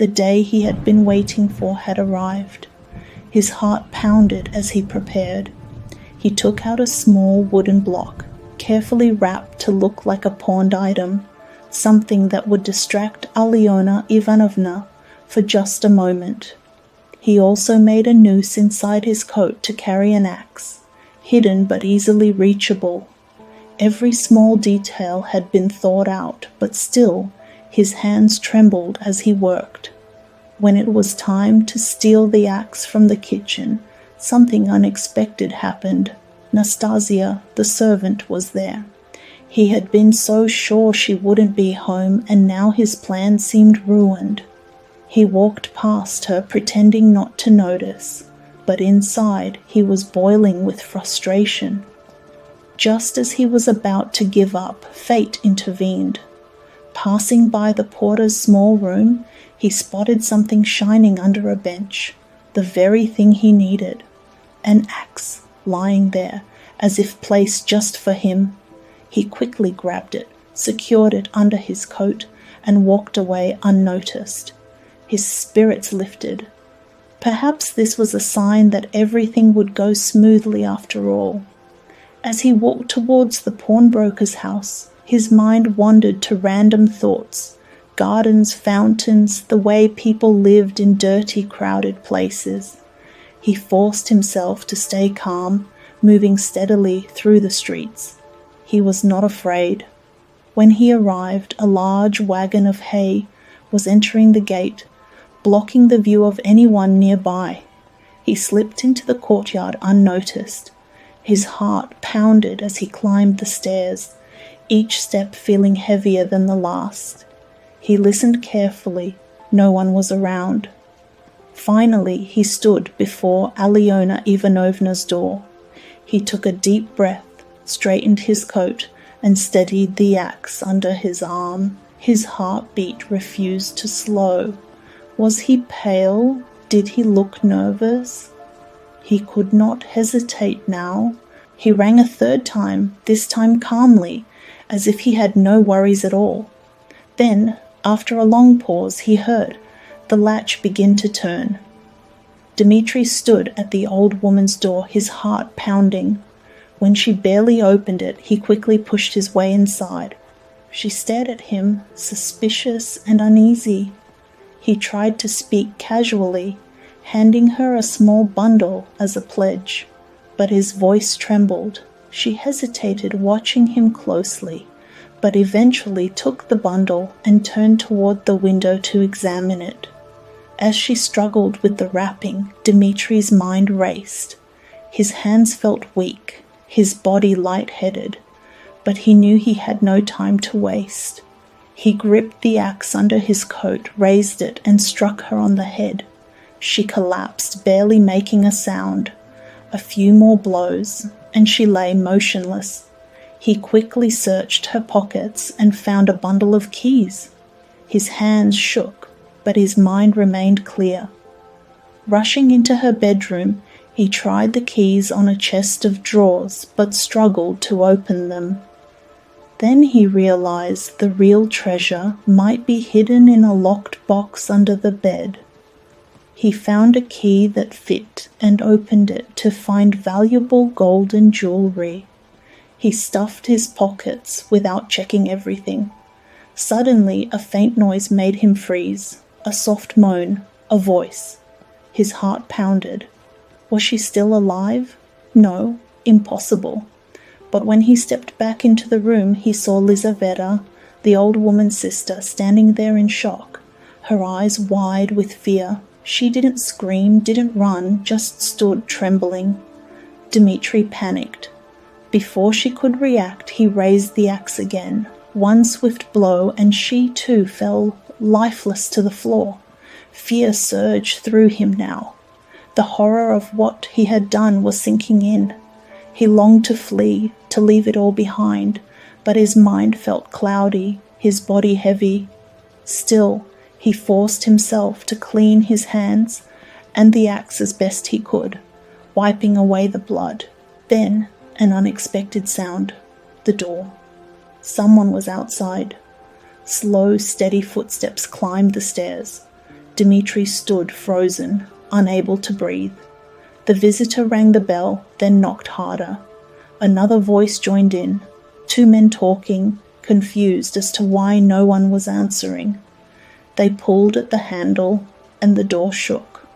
The day he had been waiting for had arrived. His heart pounded as he prepared. He took out a small wooden block, carefully wrapped to look like a pawned item, something that would distract Alyona Ivanovna for just a moment. He also made a noose inside his coat to carry an axe, hidden but easily reachable. Every small detail had been thought out, but still his hands trembled as he worked. When it was time to steal the axe from the kitchen, something unexpected happened. Nastasia, the servant, was there. He had been so sure she wouldn't be home, and now his plan seemed ruined. He walked past her, pretending not to notice, but inside he was boiling with frustration. Just as he was about to give up, fate intervened. Passing by the porter's small room, he spotted something shining under a bench, the very thing he needed. An axe lying there, as if placed just for him. He quickly grabbed it, secured it under his coat, and walked away unnoticed. His spirits lifted. Perhaps this was a sign that everything would go smoothly after all. As he walked towards the pawnbroker's house, his mind wandered to random thoughts. Gardens, fountains, the way people lived in dirty, crowded places. He forced himself to stay calm, moving steadily through the streets. He was not afraid. When he arrived, a large wagon of hay was entering the gate, blocking the view of anyone nearby. He slipped into the courtyard unnoticed. His heart pounded as he climbed the stairs, each step feeling heavier than the last. He listened carefully. No one was around. Finally, he stood before Alyona Ivanovna's door. He took a deep breath, straightened his coat, and steadied the axe under his arm. His heartbeat refused to slow. Was he pale? Did he look nervous? He could not hesitate now. He rang a third time, this time calmly, as if he had no worries at all. Then, after a long pause, he heard the latch begin to turn. Dmitri stood at the old woman's door, his heart pounding. When she barely opened it, he quickly pushed his way inside. She stared at him, suspicious and uneasy. He tried to speak casually, handing her a small bundle as a pledge, but his voice trembled. She hesitated, watching him closely, but eventually took the bundle and turned toward the window to examine it. As she struggled with the wrapping, Dmitri's mind raced. His hands felt weak, his body lightheaded, but he knew he had no time to waste. He gripped the axe under his coat, raised it, and struck her on the head. She collapsed, barely making a sound. A few more blows, and she lay motionless. He quickly searched her pockets and found a bundle of keys. His hands shook, but his mind remained clear. Rushing into her bedroom, he tried the keys on a chest of drawers, but struggled to open them. Then he realized the real treasure might be hidden in a locked box under the bed. He found a key that fit and opened it to find valuable golden jewelry. He stuffed his pockets without checking everything. Suddenly, a faint noise made him freeze. A soft moan, a voice. His heart pounded. Was she still alive? No, impossible. But when he stepped back into the room, he saw Lizaveta, the old woman's sister, standing there in shock, her eyes wide with fear. She didn't scream, didn't run, just stood trembling. Dmitri panicked. Before she could react, he raised the axe again. One swift blow, and she too fell lifeless to the floor. Fear surged through him now. The horror of what he had done was sinking in. He longed to flee, to leave it all behind, but his mind felt cloudy, his body heavy. Still, he forced himself to clean his hands and the axe as best he could, wiping away the blood. Then, an unexpected sound. The door. Someone was outside. Slow, steady footsteps climbed the stairs. Dmitri stood frozen, unable to breathe. The visitor rang the bell, then knocked harder. Another voice joined in, 2 men talking, confused as to why no one was answering. They pulled at the handle, and the door shook.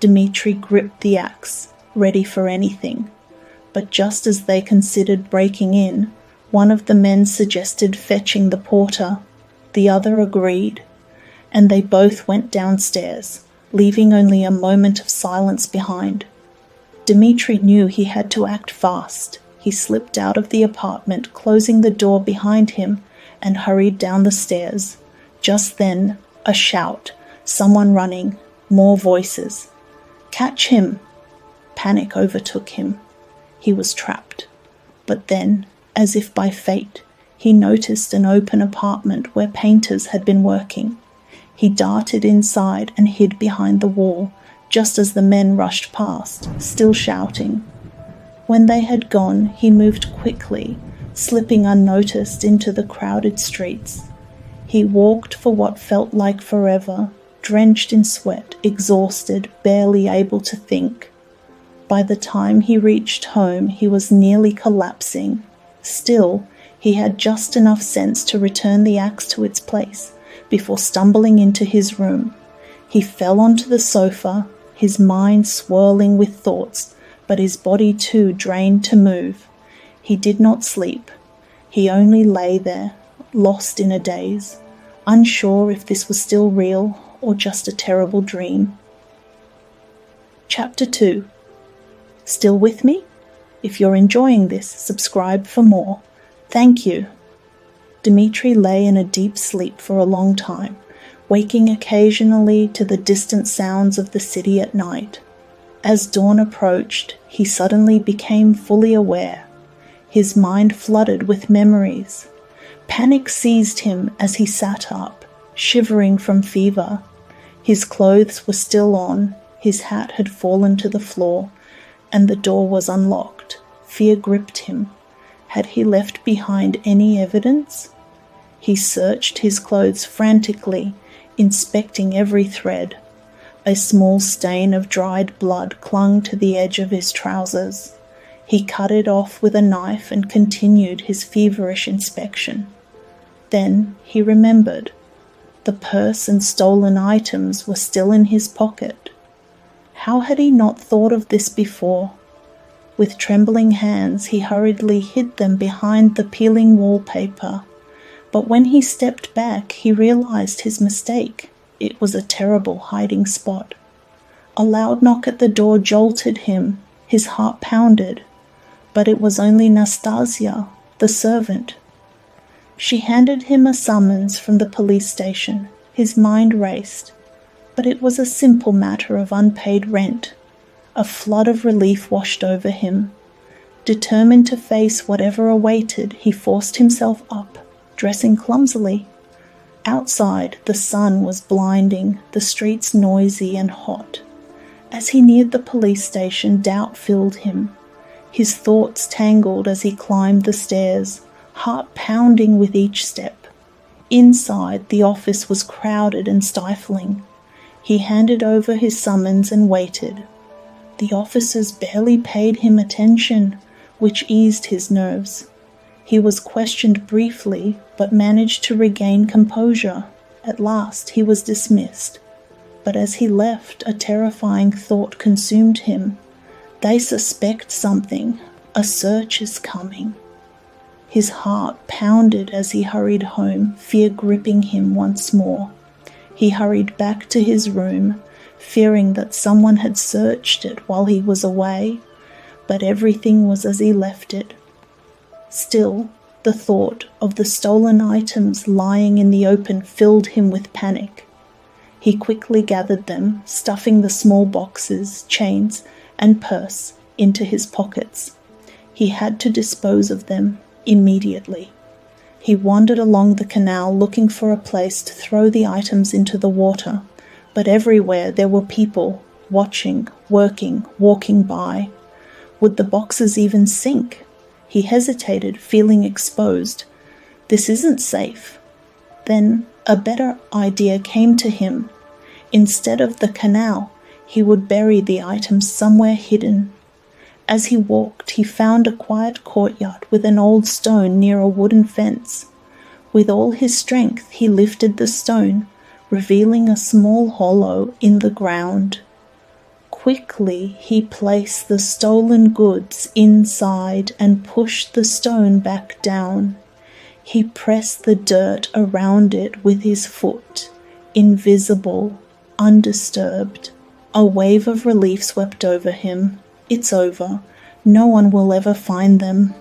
Dmitri gripped the axe, ready for anything. But just as they considered breaking in, one of the men suggested fetching the porter. The other agreed, and they both went downstairs, leaving only a moment of silence behind. Dmitri knew he had to act fast. He slipped out of the apartment, closing the door behind him, and hurried down the stairs. Just then, a shout, someone running, more voices. "Catch him!" Panic overtook him. He was trapped. But then, as if by fate, he noticed an open apartment where painters had been working. He darted inside and hid behind the wall, just as the men rushed past, still shouting. When they had gone, he moved quickly, slipping unnoticed into the crowded streets. He walked for what felt like forever, drenched in sweat, exhausted, barely able to think. By the time he reached home, he was nearly collapsing. Still, he had just enough sense to return the axe to its place before stumbling into his room. He fell onto the sofa, his mind swirling with thoughts, but his body too drained to move. He did not sleep. He only lay there, lost in a daze, unsure if this was still real or just a terrible dream. Chapter 2. Still with me? If you're enjoying this, subscribe for more. Thank you. Dmitri lay in a deep sleep for a long time, waking occasionally to the distant sounds of the city at night. As dawn approached, he suddenly became fully aware. His mind flooded with memories. Panic seized him as he sat up, shivering from fever. His clothes were still on, his hat had fallen to the floor, and the door was unlocked. Fear gripped him. Had he left behind any evidence? He searched his clothes frantically, inspecting every thread. A small stain of dried blood clung to the edge of his trousers. He cut it off with a knife and continued his feverish inspection. Then he remembered. The purse and stolen items were still in his pocket. How had he not thought of this before? With trembling hands, he hurriedly hid them behind the peeling wallpaper. But when he stepped back, he realized his mistake. It was a terrible hiding spot. A loud knock at the door jolted him. His heart pounded. But it was only Nastasia, the servant. She handed him a summons from the police station. His mind raced. But it was a simple matter of unpaid rent. A flood of relief washed over him. Determined to face whatever awaited, he forced himself up, dressing clumsily. Outside, the sun was blinding, the streets noisy and hot. As he neared the police station, doubt filled him. His thoughts tangled as he climbed the stairs, heart pounding with each step. Inside, the office was crowded and stifling. He handed over his summons and waited. The officers barely paid him attention, which eased his nerves. He was questioned briefly, but managed to regain composure. At last he was dismissed. But as he left, a terrifying thought consumed him. They suspect something. A search is coming. His heart pounded as he hurried home, fear gripping him once more. He hurried back to his room, fearing that someone had searched it while he was away, but everything was as he left it. Still, the thought of the stolen items lying in the open filled him with panic. He quickly gathered them, stuffing the small boxes, chains, and purse into his pockets. He had to dispose of them immediately. He wandered along the canal looking for a place to throw the items into the water, but everywhere there were people, watching, working, walking by. Would the boxes even sink? He hesitated, feeling exposed. This isn't safe. Then a better idea came to him. Instead of the canal, he would bury the items somewhere hidden. As he walked, he found a quiet courtyard with an old stone near a wooden fence. With all his strength, he lifted the stone, revealing a small hollow in the ground. Quickly, he placed the stolen goods inside and pushed the stone back down. He pressed the dirt around it with his foot, invisible, undisturbed. A wave of relief swept over him. It's over. No one will ever find them.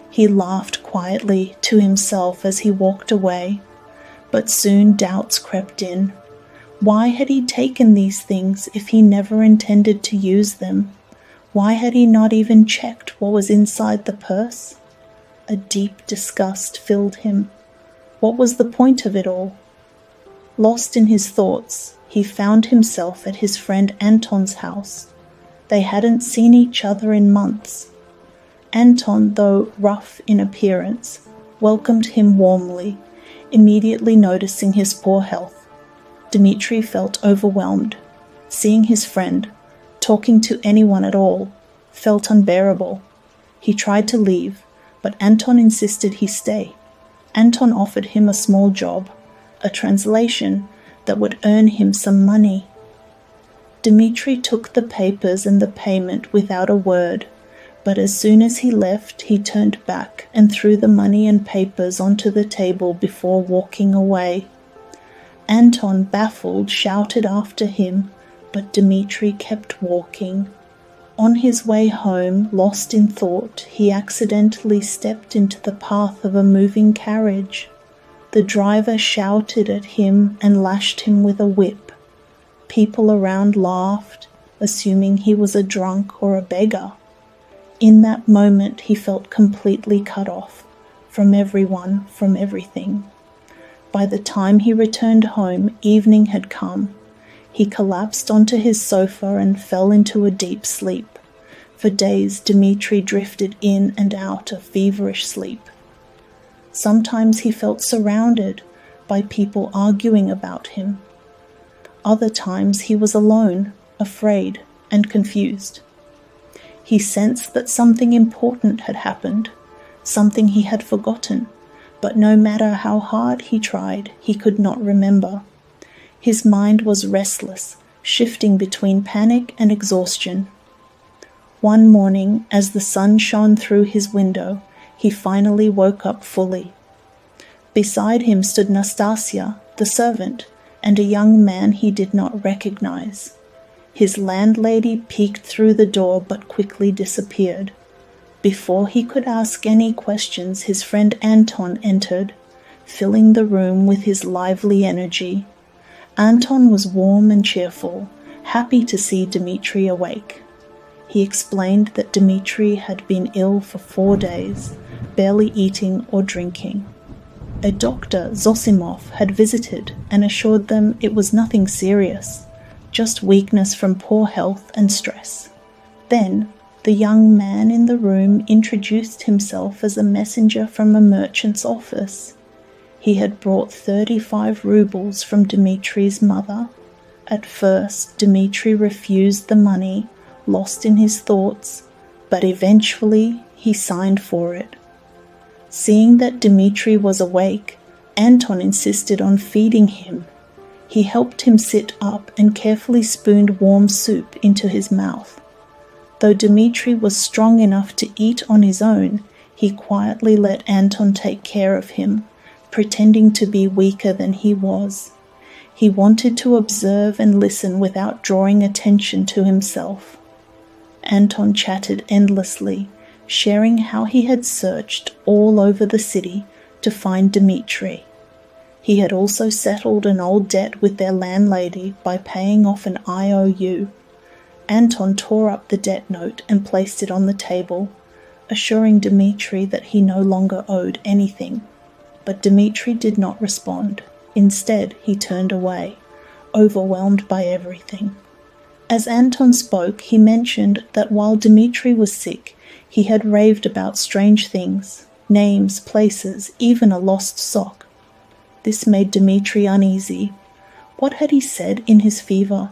He laughed quietly to himself as he walked away, but soon doubts crept in. Why had he taken these things if he never intended to use them? Why had he not even checked what was inside the purse? A deep disgust filled him. What was the point of it all? Lost in his thoughts, he found himself at his friend Anton's house. They hadn't seen each other in months. Anton, though rough in appearance, welcomed him warmly, immediately noticing his poor health. Dmitri felt overwhelmed. Seeing his friend, talking to anyone at all, felt unbearable. He tried to leave, but Anton insisted he stay. Anton offered him a small job, a translation that would earn him some money. Dmitri took the papers and the payment without a word, but as soon as he left, he turned back and threw the money and papers onto the table before walking away. Anton, baffled, shouted after him, but Dmitri kept walking. On his way home, lost in thought, he accidentally stepped into the path of a moving carriage. The driver shouted at him and lashed him with a whip. People around laughed, assuming he was a drunk or a beggar. In that moment, he felt completely cut off from everyone, from everything. By the time he returned home, evening had come. He collapsed onto his sofa and fell into a deep sleep. For days, Dmitri drifted in and out of feverish sleep. Sometimes he felt surrounded by people arguing about him. Other times he was alone, afraid, and confused. He sensed that something important had happened, something he had forgotten, but no matter how hard he tried, he could not remember. His mind was restless, shifting between panic and exhaustion. One morning, as the sun shone through his window, he finally woke up fully. Beside him stood Nastasia, the servant, and a young man he did not recognize. His landlady peeked through the door but quickly disappeared. Before he could ask any questions, his friend Anton entered, filling the room with his lively energy. Anton was warm and cheerful, happy to see Dmitri awake. He explained that Dmitri had been ill for 4 days, barely eating or drinking. A doctor, Zosimov, had visited and assured them it was nothing serious, just weakness from poor health and stress. Then, the young man in the room introduced himself as a messenger from a merchant's office. He had brought 35 rubles from Dmitri's mother. At first, Dmitri refused the money, lost in his thoughts, but eventually he signed for it. Seeing that Dmitri was awake, Anton insisted on feeding him. He helped him sit up and carefully spooned warm soup into his mouth. Though Dmitri was strong enough to eat on his own, he quietly let Anton take care of him, pretending to be weaker than he was. He wanted to observe and listen without drawing attention to himself. Anton chatted endlessly, sharing how he had searched all over the city to find Dmitri. He had also settled an old debt with their landlady by paying off an IOU. Anton tore up the debt note and placed it on the table, assuring Dmitri that he no longer owed anything. But Dmitri did not respond. Instead, he turned away, overwhelmed by everything. As Anton spoke, he mentioned that while Dmitri was sick, he had raved about strange things, names, places, even a lost sock. This made Dmitri uneasy. What had he said in his fever?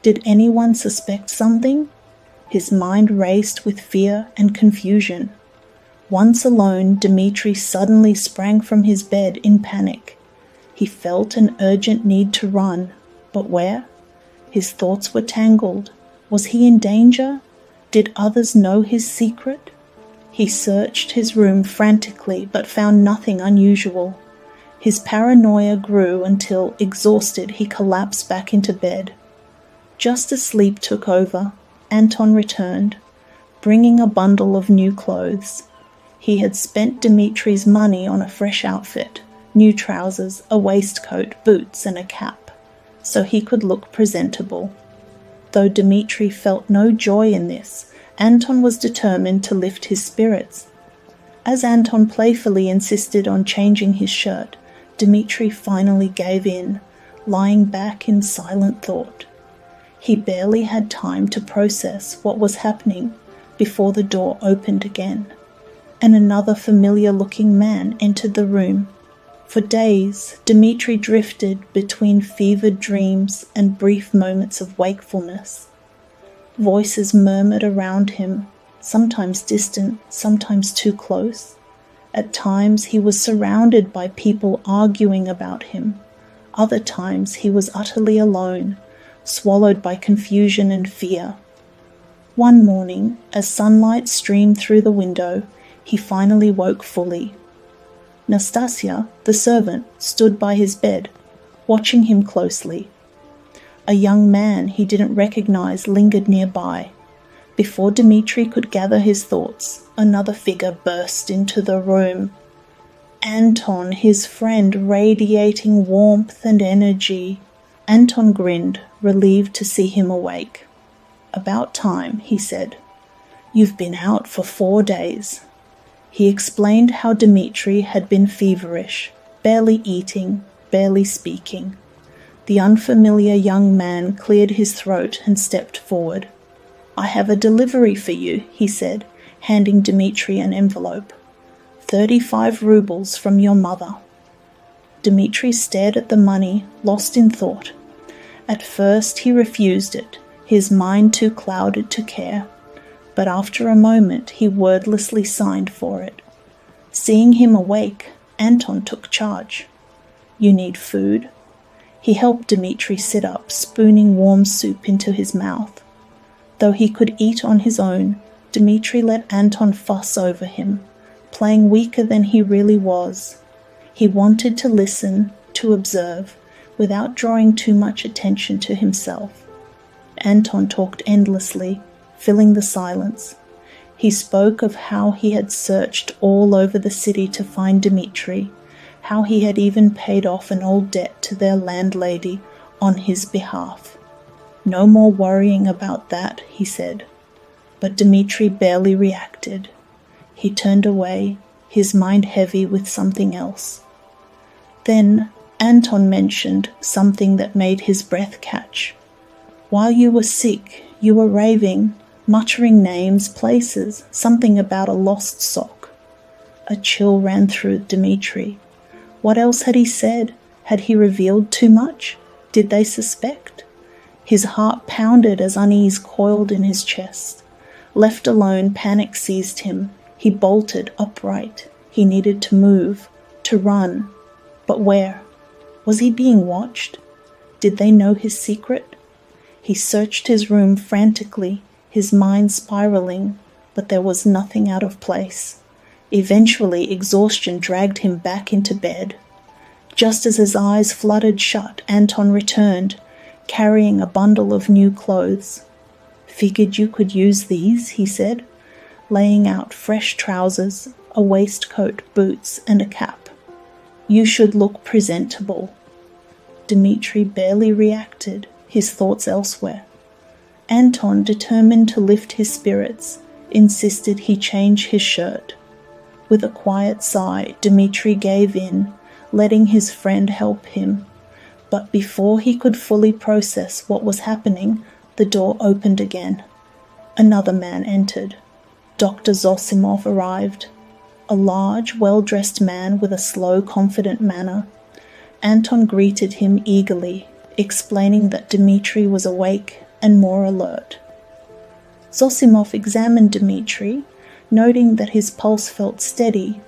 Did anyone suspect something? His mind raced with fear and confusion. Once alone, Dmitri suddenly sprang from his bed in panic. He felt an urgent need to run, but where? His thoughts were tangled. Was he in danger? Did others know his secret? He searched his room frantically, but found nothing unusual. His paranoia grew until, exhausted, he collapsed back into bed. Just as sleep took over, Anton returned, bringing a bundle of new clothes. He had spent Dmitri's money on a fresh outfit, new trousers, a waistcoat, boots, and a cap, so he could look presentable. Though Dmitri felt no joy in this, Anton was determined to lift his spirits. As Anton playfully insisted on changing his shirt, Dmitri finally gave in, lying back in silent thought. He barely had time to process what was happening before the door opened again, and another familiar-looking man entered the room. For days, Dmitri drifted between fevered dreams and brief moments of wakefulness. Voices murmured around him, sometimes distant, sometimes too close. At times he was surrounded by people arguing about him. Other times he was utterly alone, swallowed by confusion and fear. One morning, as sunlight streamed through the window, he finally woke fully. Nastasia, the servant, stood by his bed, watching him closely. A young man he didn't recognize lingered nearby. Before Dmitri could gather his thoughts, another figure burst into the room. Anton, his friend, radiating warmth and energy. Anton grinned, relieved to see him awake. "About time," he said. "You've been out for 4 days." He explained how Dmitri had been feverish, barely eating, barely speaking. The unfamiliar young man cleared his throat and stepped forward. "I have a delivery for you," he said, handing Dmitri an envelope. 35 rubles from your mother." Dmitri stared at the money, lost in thought. At first he refused it, his mind too clouded to care. But after a moment he wordlessly signed for it. Seeing him awake, Anton took charge. "You need food?" He helped Dmitri sit up, spooning warm soup into his mouth. Though he could eat on his own, Dmitri let Anton fuss over him, playing weaker than he really was. He wanted to listen, to observe, without drawing too much attention to himself. Anton talked endlessly, filling the silence. He spoke of how he had searched all over the city to find Dmitri, how he had even paid off an old debt to their landlady on his behalf. "No more worrying about that," he said. But Dmitri barely reacted. He turned away, his mind heavy with something else. Then Anton mentioned something that made his breath catch. "While you were sick, you were raving, muttering names, places, something about a lost sock." A chill ran through Dmitri. What else had he said? Had he revealed too much? Did they suspect? His heart pounded as unease coiled in his chest. Left alone, panic seized him. He bolted upright. He needed to move, to run. But where? Was he being watched? Did they know his secret? He searched his room frantically, his mind spiraling, but there was nothing out of place. Eventually, exhaustion dragged him back into bed. Just as his eyes fluttered shut, Anton returned, carrying a bundle of new clothes. "Figured you could use these," he said, laying out fresh trousers, a waistcoat, boots, and a cap. "You should look presentable." Dmitri barely reacted, his thoughts elsewhere. Anton, determined to lift his spirits, insisted he change his shirt. With a quiet sigh, Dmitri gave in, letting his friend help him. But before he could fully process what was happening, the door opened again. Another man entered. Dr. Zosimov arrived. A large, well-dressed man with a slow, confident manner. Anton greeted him eagerly, explaining that Dmitri was awake and more alert. Zosimov examined Dmitri, noting that his pulse felt steady.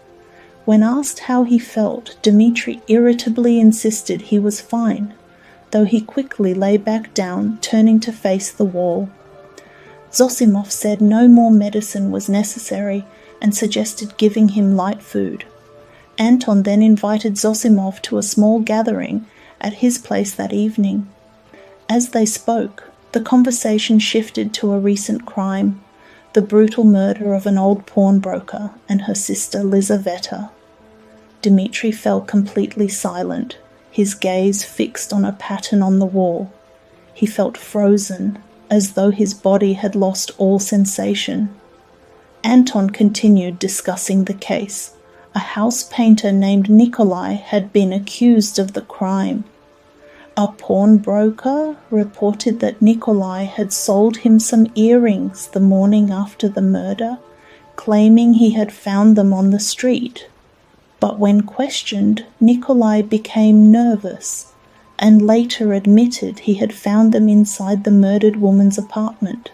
When asked how he felt, Dmitri irritably insisted he was fine, though he quickly lay back down, turning to face the wall. Zosimov said no more medicine was necessary and suggested giving him light food. Anton then invited Zosimov to a small gathering at his place that evening. As they spoke, the conversation shifted to a recent crime, the brutal murder of an old pawnbroker and her sister Lizaveta. Dmitri fell completely silent, his gaze fixed on a pattern on the wall. He felt frozen, as though his body had lost all sensation. Anton continued discussing the case. A house painter named Nikolai had been accused of the crime. A pawnbroker reported that Nikolai had sold him some earrings the morning after the murder, claiming he had found them on the street. But when questioned, Nikolai became nervous and later admitted he had found them inside the murdered woman's apartment.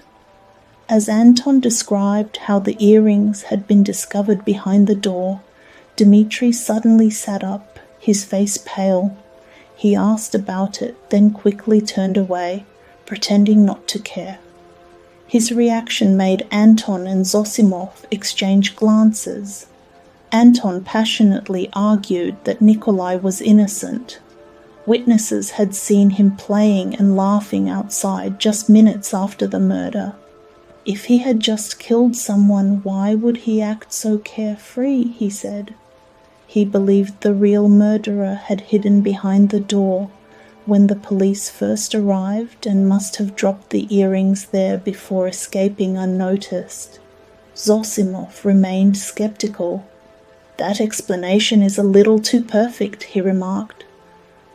As Anton described how the earrings had been discovered behind the door, Dmitri suddenly sat up, his face pale. He asked about it, then quickly turned away, pretending not to care. His reaction made Anton and Zosimov exchange glances. Anton passionately argued that Nikolai was innocent. Witnesses had seen him playing and laughing outside just minutes after the murder. If he had just killed someone, why would he act so carefree, he said. He believed the real murderer had hidden behind the door when the police first arrived and must have dropped the earrings there before escaping unnoticed. Zosimov remained skeptical. That explanation is a little too perfect, he remarked.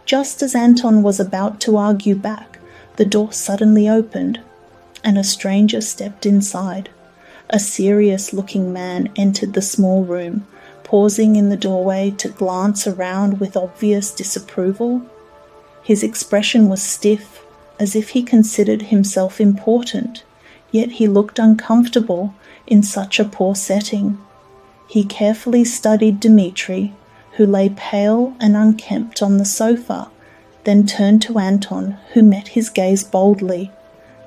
Just as Anton was about to argue back, the door suddenly opened, and a stranger stepped inside. A serious-looking man entered the small room, pausing in the doorway to glance around with obvious disapproval. His expression was stiff, as if he considered himself important, yet he looked uncomfortable in such a poor setting. He carefully studied Dmitri, who lay pale and unkempt on the sofa, then turned to Anton, who met his gaze boldly.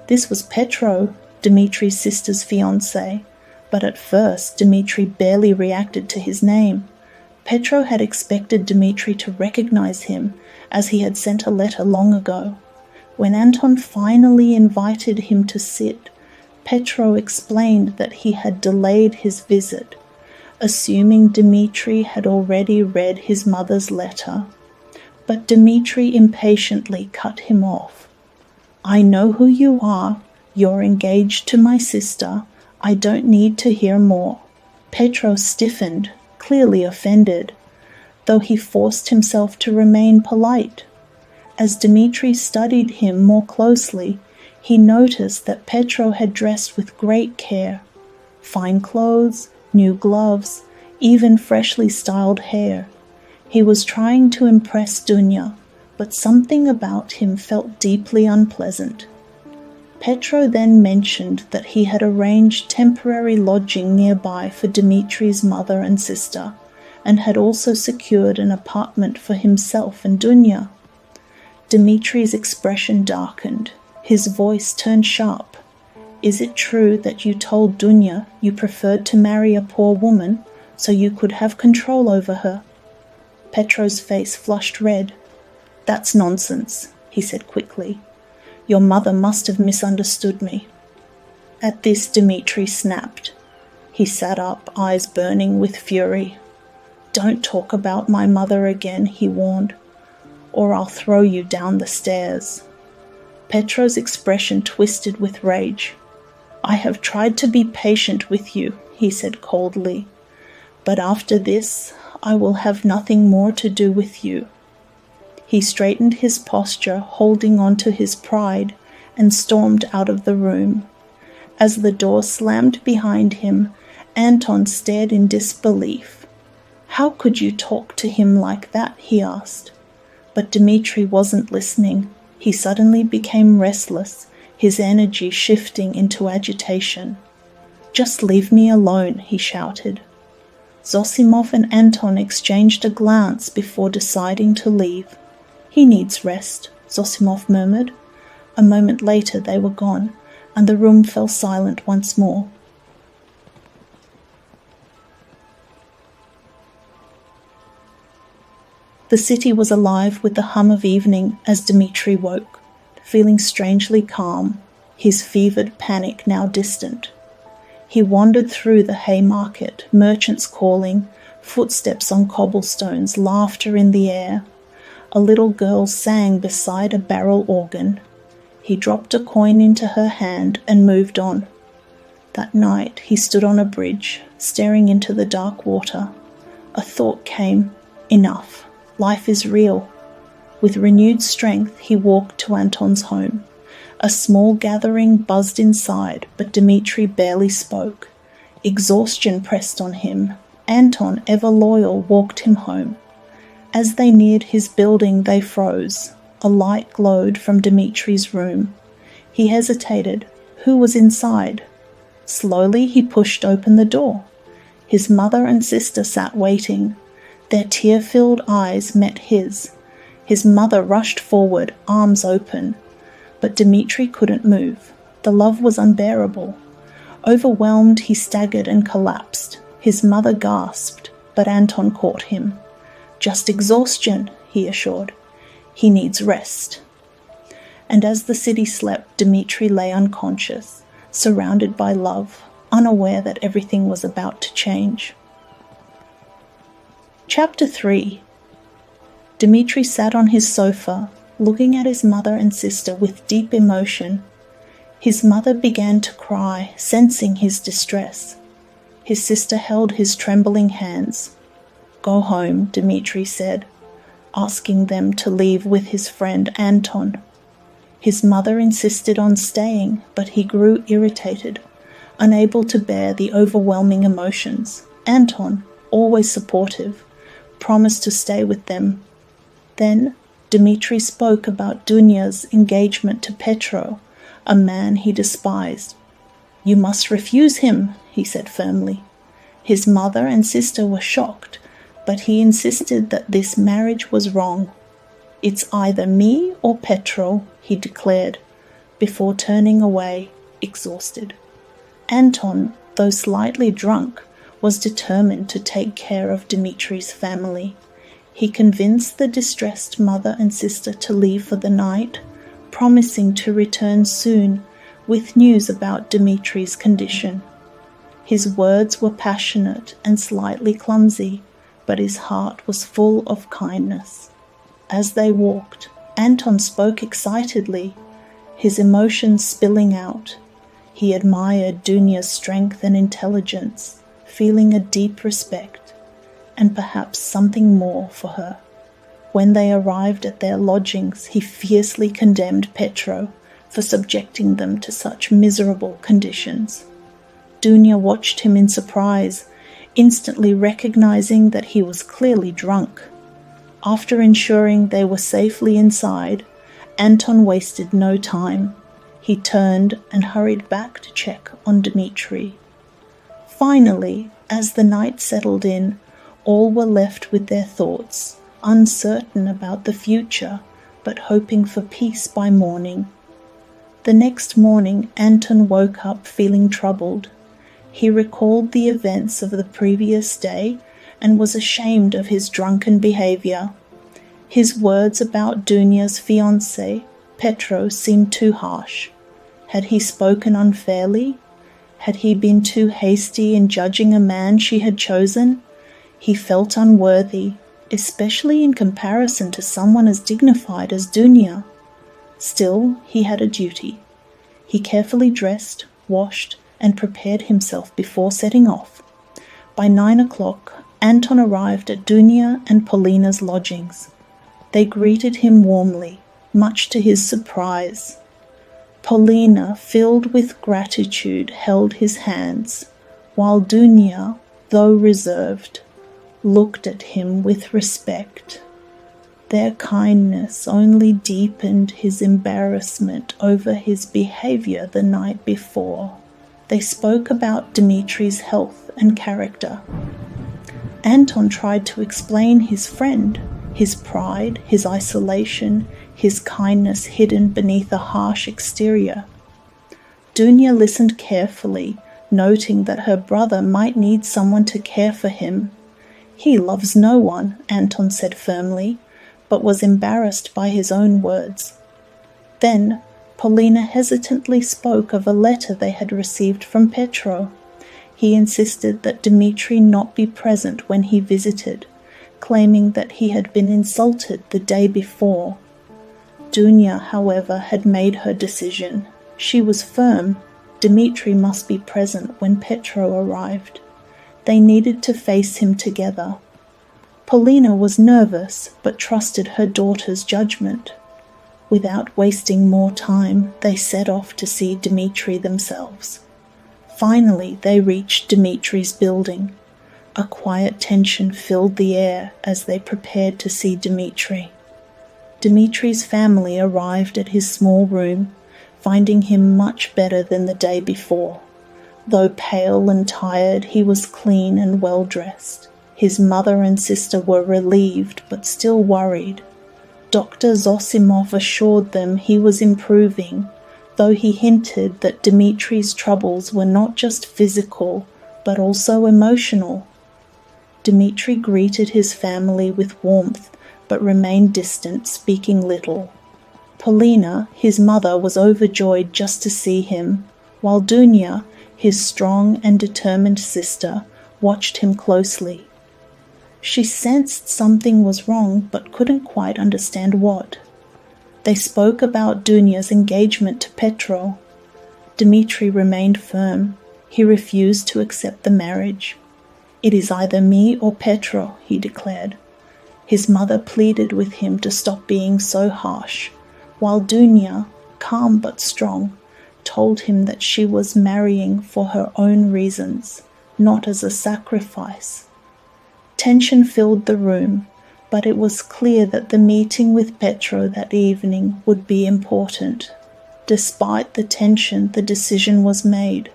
This was Petro, Dmitri's sister's fiancé, but at first Dmitri barely reacted to his name. Petro had expected Dmitri to recognize him, as he had sent a letter long ago. When Anton finally invited him to sit, Petro explained that he had delayed his visit, assuming Dmitri had already read his mother's letter. But Dmitri impatiently cut him off. "I know who you are. You're engaged to my sister. I don't need to hear more." Petro stiffened, clearly offended, though he forced himself to remain polite. As Dmitri studied him more closely, he noticed that Petro had dressed with great care. Fine clothes, new gloves, even freshly styled hair. He was trying to impress Dunya, but something about him felt deeply unpleasant. Petro then mentioned that he had arranged temporary lodging nearby for Dmitri's mother and sister, and had also secured an apartment for himself and Dunya. Dmitri's expression darkened. His voice turned sharp. "Is it true that you told Dunya you preferred to marry a poor woman so you could have control over her?" Petro's face flushed red. "That's nonsense," he said quickly. "Your mother must have misunderstood me." At this, Dmitri snapped. He sat up, eyes burning with fury. "Don't talk about my mother again," he warned, "or I'll throw you down the stairs." Petro's expression twisted with rage. "I have tried to be patient with you," he said coldly, "but after this, I will have nothing more to do with you." He straightened his posture, holding on to his pride, and stormed out of the room. As the door slammed behind him, Anton stared in disbelief. "How could you talk to him like that?" he asked. But Dmitri wasn't listening. He suddenly became restless, his energy shifting into agitation. "Just leave me alone," he shouted. Zosimov and Anton exchanged a glance before deciding to leave. "He needs rest," Zosimov murmured. A moment later they were gone, and the room fell silent once more. The city was alive with the hum of evening as Dmitri woke, feeling strangely calm, his fevered panic now distant. He wandered through the Haymarket, merchants calling, footsteps on cobblestones, laughter in the air. A little girl sang beside a barrel organ. He dropped a coin into her hand and moved on. That night he stood on a bridge, staring into the dark water. A thought came, "Enough. Life is real." With renewed strength he walked to Anton's home. A small gathering buzzed inside, but Dmitri barely spoke. Exhaustion pressed on him. Anton, ever loyal, walked him home. As they neared his building they froze. A light glowed from Dmitri's room. He hesitated. Who was inside? Slowly he pushed open the door. His mother and sister sat waiting. Their tear-filled eyes met his. His mother rushed forward, arms open. But Dmitri couldn't move. The love was unbearable. Overwhelmed, he staggered and collapsed. His mother gasped, but Anton caught him. "Just exhaustion," he assured. "He needs rest." And as the city slept, Dmitri lay unconscious, surrounded by love, unaware that everything was about to change. Chapter 3. Dmitri sat on his sofa, looking at his mother and sister with deep emotion. His mother began to cry, sensing his distress. His sister held his trembling hands. "Go home," Dmitri said, asking them to leave with his friend Anton. His mother insisted on staying, but he grew irritated, unable to bear the overwhelming emotions. Anton, always supportive, promised to stay with them. Then Dmitri spoke about Dunya's engagement to Petro, a man he despised. "You must refuse him," he said firmly. His mother and sister were shocked, but he insisted that this marriage was wrong. "It's either me or Petro," he declared, before turning away, exhausted. Anton, though slightly drunk, was determined to take care of Dmitri's family. He convinced the distressed mother and sister to leave for the night, promising to return soon with news about Dmitri's condition. His words were passionate and slightly clumsy, but his heart was full of kindness. As they walked, Anton spoke excitedly, his emotions spilling out. He admired Dunya's strength and intelligence, feeling a deep respect, and perhaps something more for her. When they arrived at their lodgings, he fiercely condemned Petro for subjecting them to such miserable conditions. Dunya watched him in surprise, instantly recognizing that he was clearly drunk. After ensuring they were safely inside, Anton wasted no time. He turned and hurried back to check on Dmitri. Finally, as the night settled in, all were left with their thoughts, uncertain about the future, but hoping for peace by morning. The next morning, Anton woke up feeling troubled. He recalled the events of the previous day and was ashamed of his drunken behavior. His words about Dunya's fiancé, Petro, seemed too harsh. Had he spoken unfairly? Had he been too hasty in judging a man she had chosen? He felt unworthy, especially in comparison to someone as dignified as Dunya. Still, he had a duty. He carefully dressed, washed, and prepared himself before setting off. By 9 o'clock, Anton arrived at Dunya and Polina's lodgings. They greeted him warmly, much to his surprise. Polina, filled with gratitude, held his hands, while Dunya, though reserved, looked at him with respect. Their kindness only deepened his embarrassment over his behavior the night before. They spoke about Dmitri's health and character. Anton tried to explain his friend, his pride, his isolation, his kindness hidden beneath a harsh exterior. Dunya listened carefully, noting that her brother might need someone to care for him. He loves no one, Anton said firmly, but was embarrassed by his own words. Then, Polina hesitantly spoke of a letter they had received from Petro. He insisted that Dmitri not be present when he visited, claiming that he had been insulted the day before. Dunya, however, had made her decision. She was firm. Dmitri must be present when Petro arrived. They needed to face him together. Polina was nervous, but trusted her daughter's judgment. Without wasting more time, they set off to see Dmitri themselves. Finally, they reached Dmitri's building. A quiet tension filled the air as they prepared to see Dmitri. Dmitri's family arrived at his small room, finding him much better than the day before. Though pale and tired, he was clean and well-dressed. His mother and sister were relieved, but still worried. Dr. Zosimov assured them he was improving, though he hinted that Dmitri's troubles were not just physical, but also emotional. Dmitri greeted his family with warmth, but remained distant, speaking little. Polina, his mother, was overjoyed just to see him, while Dunya, his strong and determined sister, watched him closely. She sensed something was wrong, but couldn't quite understand what. They spoke about Dunya's engagement to Petro. Dmitri remained firm. He refused to accept the marriage. "It is either me or Petro," he declared. His mother pleaded with him to stop being so harsh, while Dunya, calm but strong, told him that she was marrying for her own reasons, not as a sacrifice. Tension filled the room, but it was clear that the meeting with Petro that evening would be important. Despite the tension, the decision was made.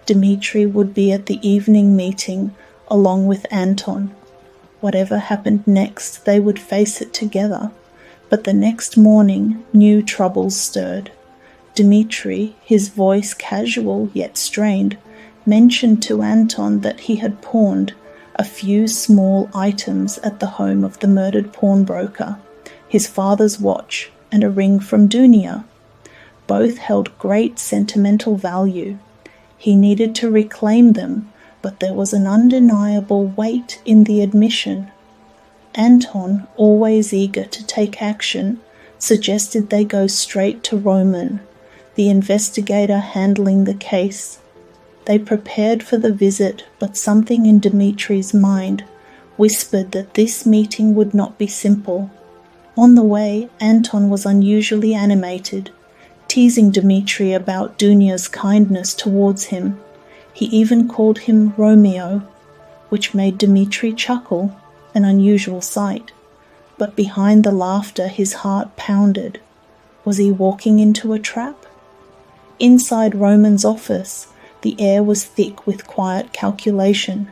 Dmitri would be at the evening meeting along with Anton. Whatever happened next, they would face it together. But the next morning, new troubles stirred. Dmitri, his voice casual yet strained, mentioned to Anton that he had pawned a few small items at the home of the murdered pawnbroker, his father's watch and a ring from Dunya. Both held great sentimental value. He needed to reclaim them, but there was an undeniable weight in the admission. Anton, always eager to take action, suggested they go straight to Roman, the investigator handling the case. They prepared for the visit, but something in Dmitri's mind whispered that this meeting would not be simple. On the way, Anton was unusually animated, teasing Dmitri about Dunya's kindness towards him. He even called him Romeo, which made Dmitri chuckle, an unusual sight. But behind the laughter his heart pounded. Was he walking into a trap? Inside Roman's office, the air was thick with quiet calculation.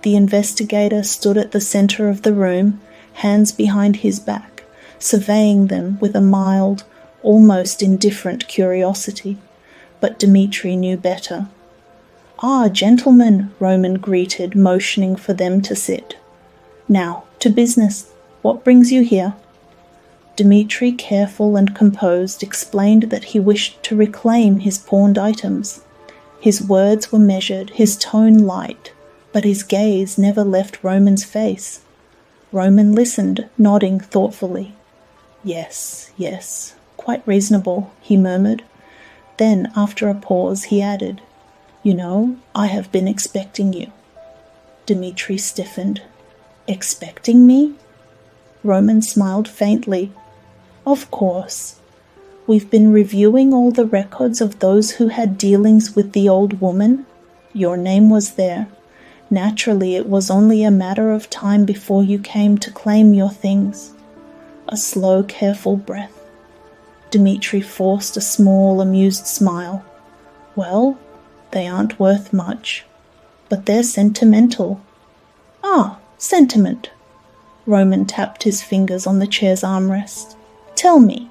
The investigator stood at the center of the room, hands behind his back, surveying them with a mild, almost indifferent curiosity. But Dmitri knew better. "Ah, gentlemen," Roman greeted, motioning for them to sit. "Now, to business. What brings you here?" Dmitri, careful and composed, explained that he wished to reclaim his pawned items. His words were measured, his tone light, but his gaze never left Roman's face. Roman listened, nodding thoughtfully. Yes, quite reasonable," he murmured. Then, after a pause, he added, "You know, I have been expecting you." Dmitri stiffened. "Expecting me?" Roman smiled faintly. "Of course. We've been reviewing all the records of those who had dealings with the old woman. Your name was there. Naturally, it was only a matter of time before you came to claim your things." a slow, careful breath. Dmitri forced a small, amused smile. Well, they aren't worth much, but they're sentimental. Ah, sentiment. Roman tapped his fingers on the chair's armrest. Tell me,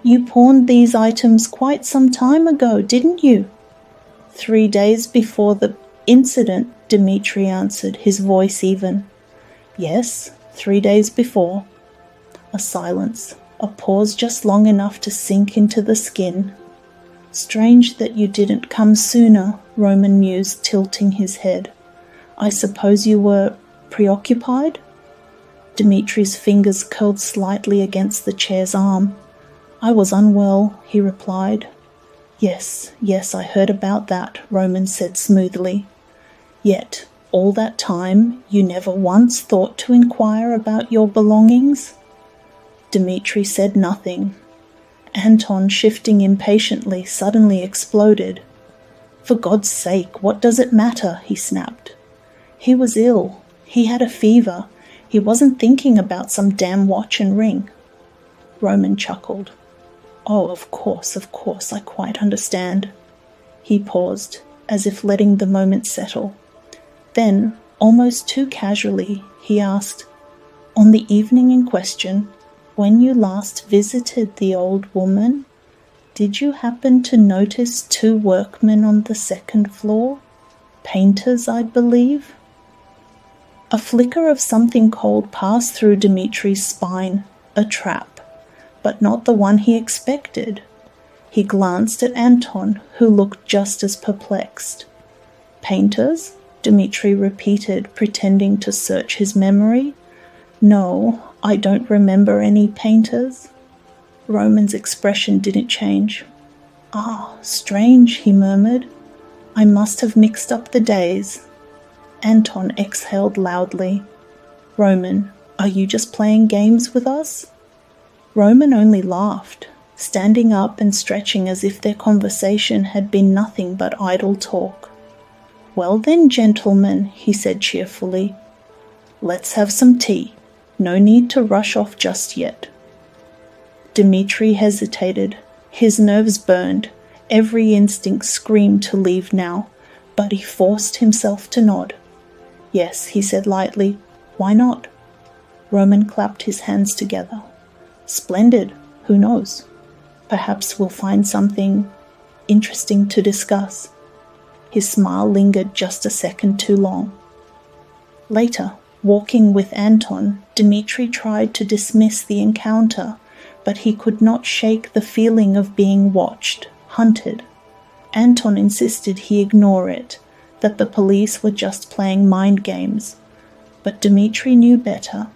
you pawned these items quite some time ago, didn't you? 3 days before the incident, Dmitri answered, his voice even. Yes, 3 days before. A silence, a pause just long enough to sink into the skin. Strange that you didn't come sooner, Roman mused, tilting his head. I suppose you were preoccupied? Dmitri's fingers curled slightly against the chair's arm. I was unwell, he replied. Yes, I heard about that, Roman said smoothly. Yet, all that time, you never once thought to inquire about your belongings? Dmitri said nothing. Anton, shifting impatiently, suddenly exploded. For God's sake, what does it matter? He snapped. He was ill. He had a fever. He wasn't thinking about some damn watch and ring. Roman chuckled. Oh, of course, I quite understand. He paused, as if letting the moment settle. Then, almost too casually, he asked, On the evening in question, when you last visited the old woman, did you happen to notice 2 workmen on the 2nd floor? Painters, I believe? A flicker of something cold passed through Dmitri's spine, a trap, but not the one he expected. He glanced at Anton, who looked just as perplexed. Painters? Dmitri repeated, pretending to search his memory. No, I don't remember any painters. Roman's expression didn't change. Ah, strange, he murmured. I must have mixed up the days. Anton exhaled loudly. Roman, are you just playing games with us? Roman only laughed, standing up and stretching as if their conversation had been nothing but idle talk. Well then, gentlemen, he said cheerfully, let's have some tea. No need to rush off just yet. Dmitri hesitated. His nerves burned. Every instinct screamed to leave now, but he forced himself to nod. Yes, he said lightly. Why not? Roman clapped his hands together. Splendid. Who knows? Perhaps we'll find something interesting to discuss. His smile lingered just a second too long. Later, walking with Anton, Dmitri tried to dismiss the encounter, but he could not shake the feeling of being watched, hunted. Anton insisted he ignore it, that the police were just playing mind games. But Dmitri knew better.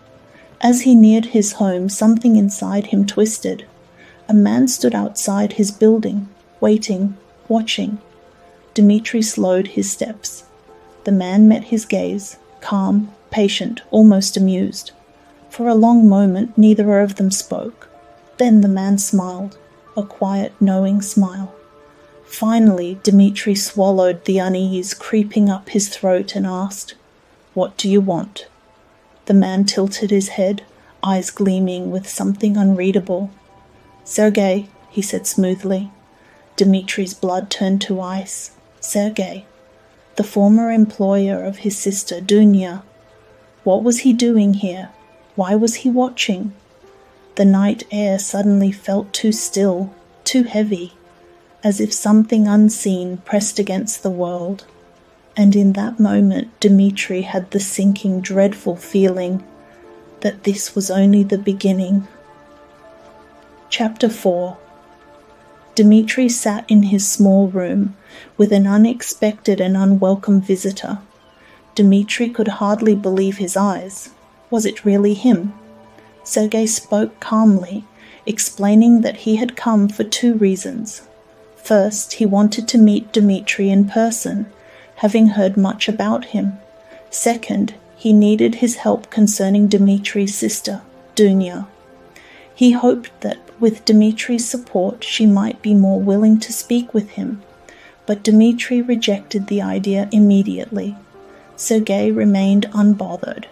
As he neared his home, something inside him twisted. A man stood outside his building, waiting, watching. Dmitri slowed his steps. The man met his gaze, calm, patient, almost amused. For a long moment, neither of them spoke. Then the man smiled, a quiet, knowing smile. Finally, Dmitri swallowed the unease creeping up his throat and asked, What do you want? The man tilted his head, eyes gleaming with something unreadable. Sergei, he said smoothly. Dmitri's blood turned to ice. Sergei, the former employer of his sister Dunya. What was he doing here? Why was he watching? The night air suddenly felt too still, too heavy, as if something unseen pressed against the world. And in that moment Dmitri had the sinking, dreadful feeling that this was only the beginning. Chapter 4. Dmitri sat in his small room with an unexpected and unwelcome visitor. Dmitri could hardly believe his eyes. Was it really him? Sergei spoke calmly, explaining that he had come for 2 reasons. First, he wanted to meet Dmitri in person, having heard much about him. Second, he needed his help concerning Dmitri's sister, Dunya. He hoped that with Dmitri's support she might be more willing to speak with him, but Dmitri rejected the idea immediately. Sergei remained unbothered.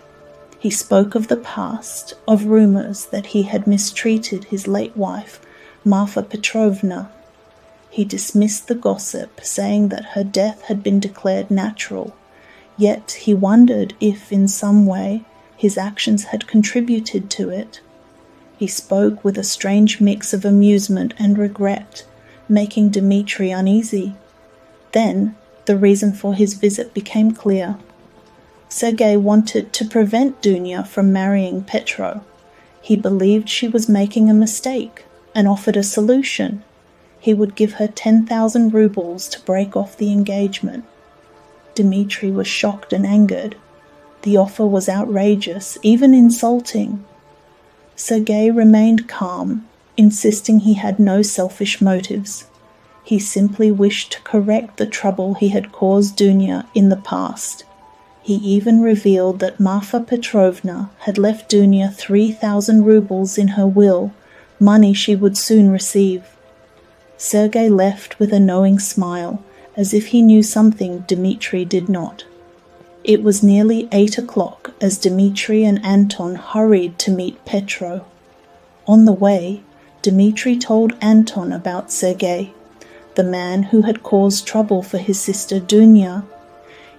He spoke of the past, of rumors that he had mistreated his late wife, Marfa Petrovna. He dismissed the gossip, saying that her death had been declared natural, yet he wondered if, in some way, his actions had contributed to it. He spoke with a strange mix of amusement and regret, making Dmitri uneasy. Then, the reason for his visit became clear. Sergei wanted to prevent Dunya from marrying Petro. He believed she was making a mistake and offered a solution. He would give her 10,000 rubles to break off the engagement. Dmitri was shocked and angered. The offer was outrageous, even insulting. Sergei remained calm, insisting he had no selfish motives. He simply wished to correct the trouble he had caused Dunya in the past. He even revealed that Marfa Petrovna had left Dunya 3,000 rubles in her will, money she would soon receive. Sergei left with a knowing smile, as if he knew something Dmitri did not. It was nearly 8 o'clock as Dmitri and Anton hurried to meet Petro. On the way, Dmitri told Anton about Sergei, the man who had caused trouble for his sister Dunya.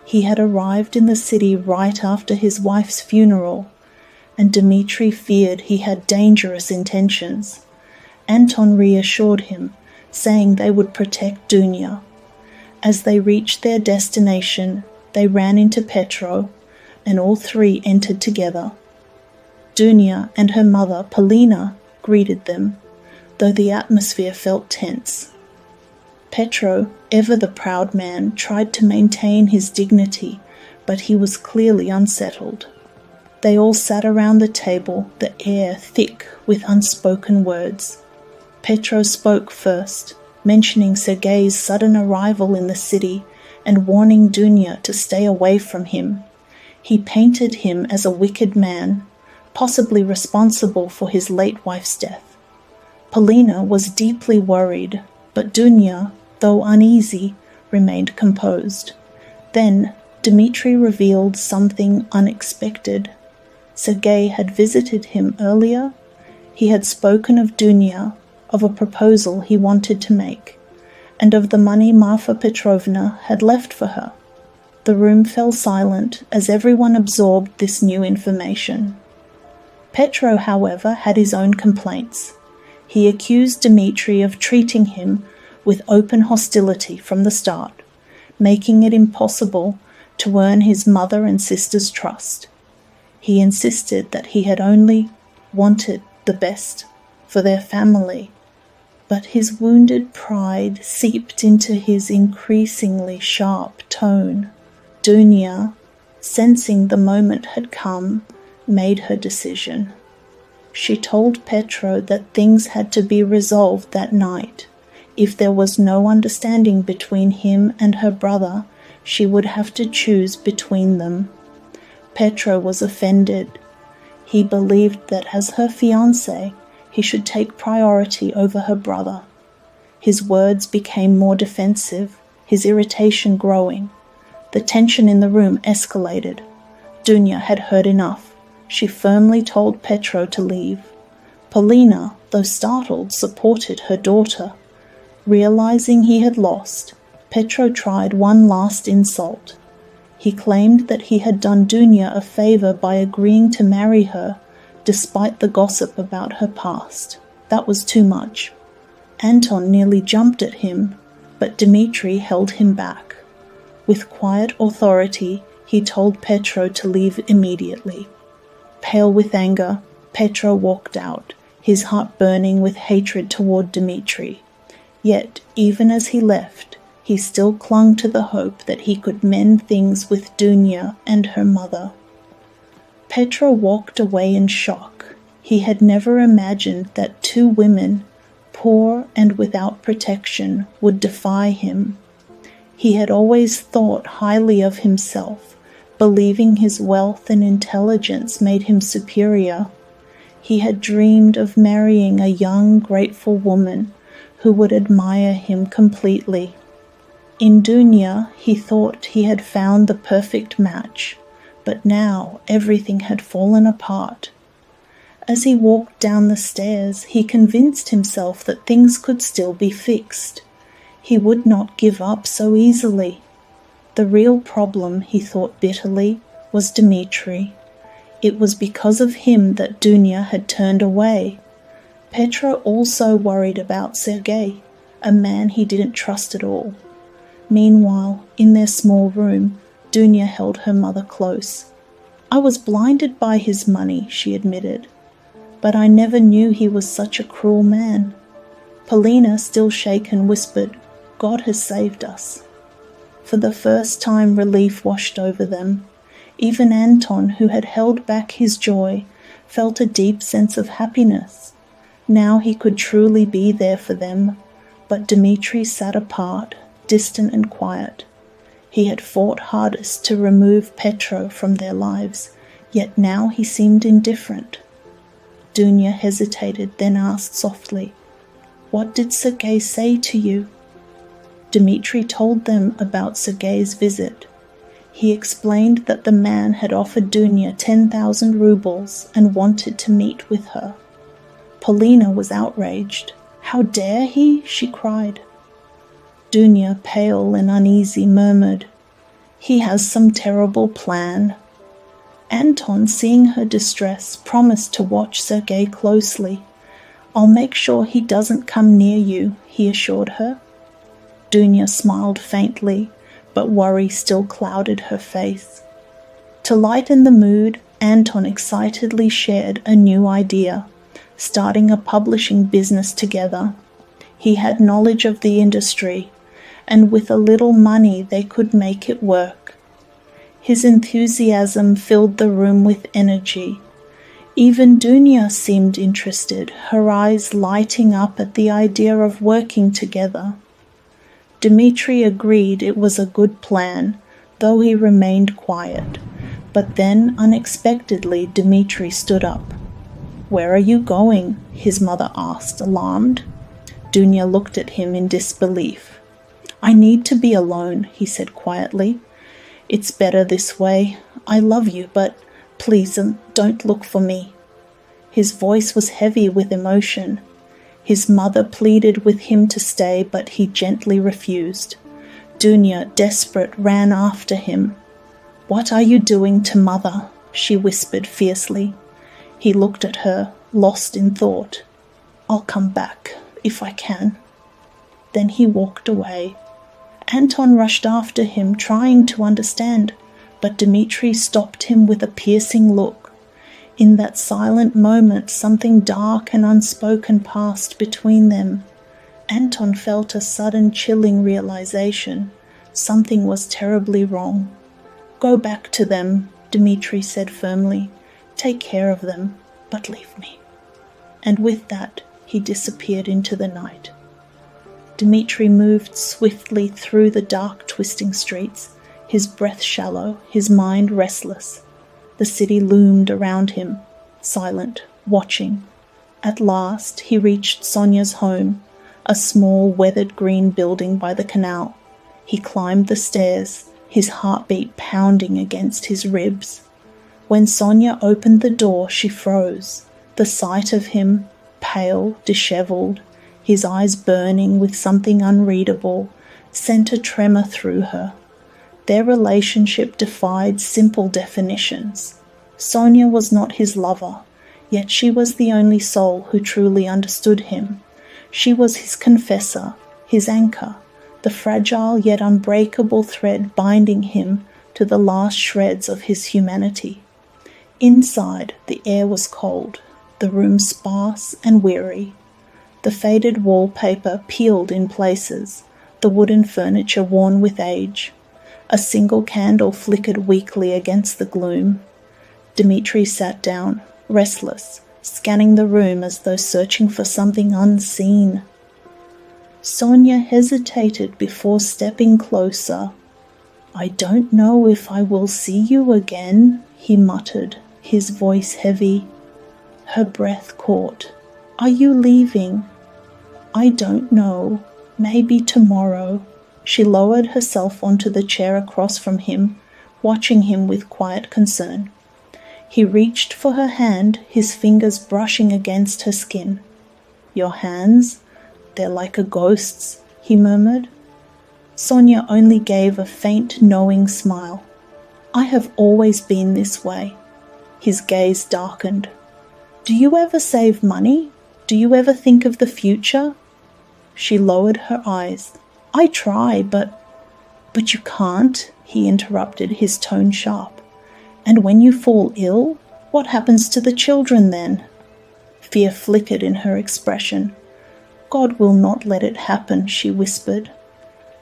He had arrived in the city right after his wife's funeral, and Dmitri feared he had dangerous intentions. Anton reassured him, saying they would protect Dunya. As they reached their destination, they ran into Petro, and all three entered together. Dunya and her mother, Polina, greeted them, though the atmosphere felt tense. Petro, ever the proud man, tried to maintain his dignity, but he was clearly unsettled. They all sat around the table, the air thick with unspoken words. Petro spoke first, mentioning Sergei's sudden arrival in the city and warning Dunya to stay away from him. He painted him as a wicked man, possibly responsible for his late wife's death. Polina was deeply worried, but Dunya, though uneasy, remained composed. Then Dmitri revealed something unexpected. Sergei had visited him earlier. He had spoken of Dunya, of a proposal he wanted to make, and of the money Marfa Petrovna had left for her. The room fell silent as everyone absorbed this new information. Petro, however, had his own complaints. He accused Dmitri of treating him with open hostility from the start, making it impossible to earn his mother and sister's trust. He insisted that he had only wanted the best for their family, but his wounded pride seeped into his increasingly sharp tone. Dunya, sensing the moment had come, made her decision. She told Petro that things had to be resolved that night. If there was no understanding between him and her brother, she would have to choose between them. Petro was offended. He believed that as her fiancé, he should take priority over her brother. His words became more defensive, his irritation growing. The tension in the room escalated. Dunya had heard enough. She firmly told Petro to leave. Polina, though startled, supported her daughter. Realizing he had lost, Petro tried one last insult. He claimed that he had done Dunya a favor by agreeing to marry her, despite the gossip about her past. That was too much. Anton nearly jumped at him, but Dmitri held him back. With quiet authority, he told Petro to leave immediately. Pale with anger, Petro walked out, his heart burning with hatred toward Dmitri. Yet, even as he left, he still clung to the hope that he could mend things with Dunya and her mother. Petro walked away in shock. He had never imagined that two women, poor and without protection, would defy him. He had always thought highly of himself, believing his wealth and intelligence made him superior. He had dreamed of marrying a young, grateful woman who would admire him completely. In Dunya, he thought he had found the perfect match, But now everything had fallen apart. As he walked down the stairs, he convinced himself that things could still be fixed. He would not give up so easily. The real problem, he thought bitterly, was Dmitri. It was because of him that Dunya had turned away. Petro also worried about Sergei, a man he didn't trust at all. Meanwhile, in their small room, Dunya held her mother close. "I was blinded by his money," she admitted, "but I never knew he was such a cruel man." Polina, still shaken, whispered, "God has saved us." For the first time, relief washed over them. Even Anton, who had held back his joy, felt a deep sense of happiness. Now he could truly be there for them, but Dmitri sat apart, distant and quiet. He had fought hardest to remove Petro from their lives, yet now he seemed indifferent. Dunya hesitated, then asked softly, "What did Sergei say to you?" Dmitri told them about Sergei's visit. He explained that the man had offered Dunya 10,000 rubles and wanted to meet with her. Polina was outraged. "How dare he?" she cried. Dunya, pale and uneasy, murmured, "He has some terrible plan." Anton, seeing her distress, promised to watch Sergei closely. "I'll make sure he doesn't come near you," he assured her. Dunya smiled faintly, but worry still clouded her face. To lighten the mood, Anton excitedly shared a new idea, starting a publishing business together. He had knowledge of the industry, and with a little money they could make it work. His enthusiasm filled the room with energy. Even Dunya seemed interested, her eyes lighting up at the idea of working together. Dmitri agreed it was a good plan, though he remained quiet. But then, unexpectedly, Dmitri stood up. "Where are you going?" his mother asked, alarmed. Dunya looked at him in disbelief. "I need to be alone," he said quietly. "It's better this way. I love you, but please don't look for me." His voice was heavy with emotion. His mother pleaded with him to stay, but he gently refused. Dunya, desperate, ran after him. "What are you doing to Mother?" she whispered fiercely. He looked at her, lost in thought. "I'll come back, if I can." Then he walked away. Anton rushed after him, trying to understand, but Dmitri stopped him with a piercing look. In that silent moment, something dark and unspoken passed between them. Anton felt a sudden chilling realization. Something was terribly wrong. "Go back to them," Dmitri said firmly. "Take care of them, but leave me." And with that, he disappeared into the night. Dmitri moved swiftly through the dark, twisting streets, his breath shallow, his mind restless. The city loomed around him, silent, watching. At last he reached Sonia's home, a small, weathered green building by the canal. He climbed the stairs, his heartbeat pounding against his ribs. When Sonia opened the door, she froze. The sight of him, pale, disheveled, his eyes burning with something unreadable, sent a tremor through her. Their relationship defied simple definitions. Sonia was not his lover, yet she was the only soul who truly understood him. She was his confessor, his anchor, the fragile yet unbreakable thread binding him to the last shreds of his humanity. Inside, the air was cold, the room sparse and weary. The faded wallpaper peeled in places, the wooden furniture worn with age. A single candle flickered weakly against the gloom. Dmitri sat down, restless, scanning the room as though searching for something unseen. Sonia hesitated before stepping closer. "I don't know if I will see you again," he muttered, his voice heavy. Her breath caught. "Are you leaving?" "I don't know. Maybe tomorrow." She lowered herself onto the chair across from him, watching him with quiet concern. He reached for her hand, his fingers brushing against her skin. "Your hands? They're like a ghost's," he murmured. Sonia only gave a faint, knowing smile. "I have always been this way." His gaze darkened. "Do you ever save money? Do you ever think of the future?" She lowered her eyes. "I try, but you can't," he interrupted, his tone sharp. "And when you fall ill, what happens to the children then?" Fear flickered in her expression. "God will not let it happen," she whispered.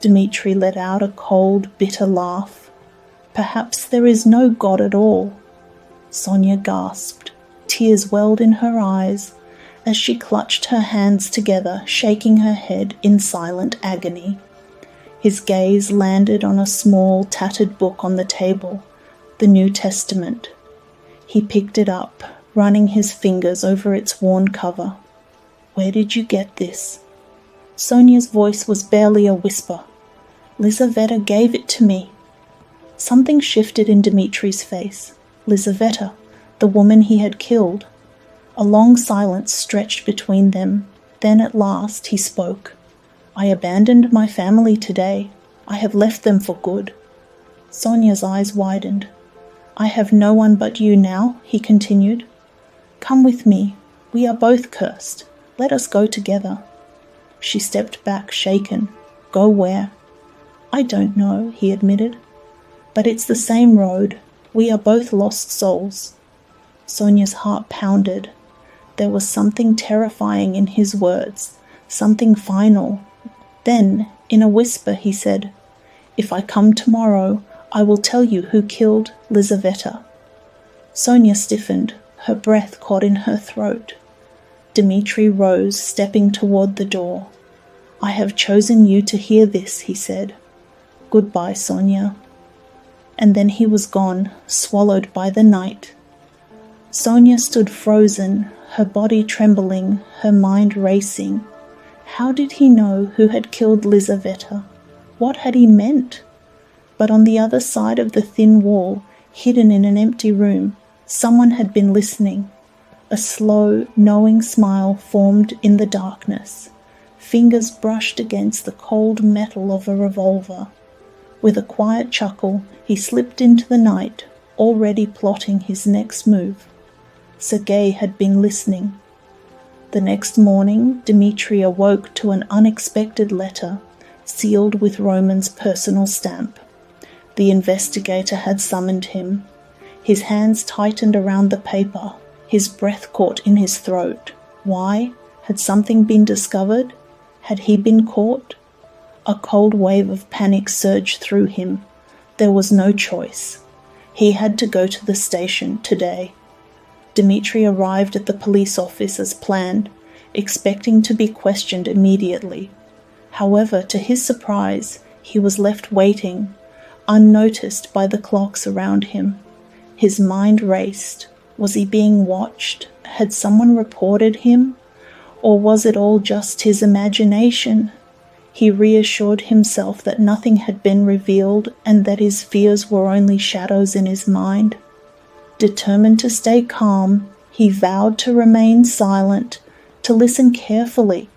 Dmitri let out a cold, bitter laugh. "Perhaps there is no God at all." Sonia gasped. Tears welled in her eyes as she clutched her hands together, shaking her head in silent agony. His gaze landed on a small, tattered book on the table, the New Testament. He picked it up, running his fingers over its worn cover. "Where did you get this?" Sonia's voice was barely a whisper. "Lizaveta gave it to me." Something shifted in Dmitri's face. Lizaveta, the woman he had killed. A long silence stretched between them. Then at last he spoke. "I abandoned my family today. I have left them for good." Sonia's eyes widened. "I have no one but you now," he continued. "Come with me. We are both cursed. Let us go together." She stepped back, shaken. "Go where?" "I don't know," he admitted. "But it's the same road. We are both lost souls." Sonia's heart pounded. There was something terrifying in his words, something final. Then, in a whisper, he said, "If I come tomorrow, I will tell you who killed Lizaveta." Sonia stiffened, her breath caught in her throat. Dmitri rose, stepping toward the door. "I have chosen you to hear this," he said. "Goodbye, Sonia." And then he was gone, swallowed by the night. Sonia stood frozen, her body trembling, her mind racing. How did he know who had killed Lizaveta? What had he meant? But on the other side of the thin wall, hidden in an empty room, someone had been listening. A slow, knowing smile formed in the darkness. Fingers brushed against the cold metal of a revolver. With a quiet chuckle, he slipped into the night, already plotting his next move. Sergei had been listening. The next morning, Dmitri awoke to an unexpected letter, sealed with Roman's personal stamp. The investigator had summoned him. His hands tightened around the paper, his breath caught in his throat. Why? Had something been discovered? Had he been caught? A cold wave of panic surged through him. There was no choice. He had to go to the station today. Dmitri arrived at the police office as planned, expecting to be questioned immediately. However, to his surprise, he was left waiting, unnoticed by the clocks around him. His mind raced. Was he being watched? Had someone reported him? Or was it all just his imagination? He reassured himself that nothing had been revealed and that his fears were only shadows in his mind. Determined to stay calm, he vowed to remain silent, to listen carefully,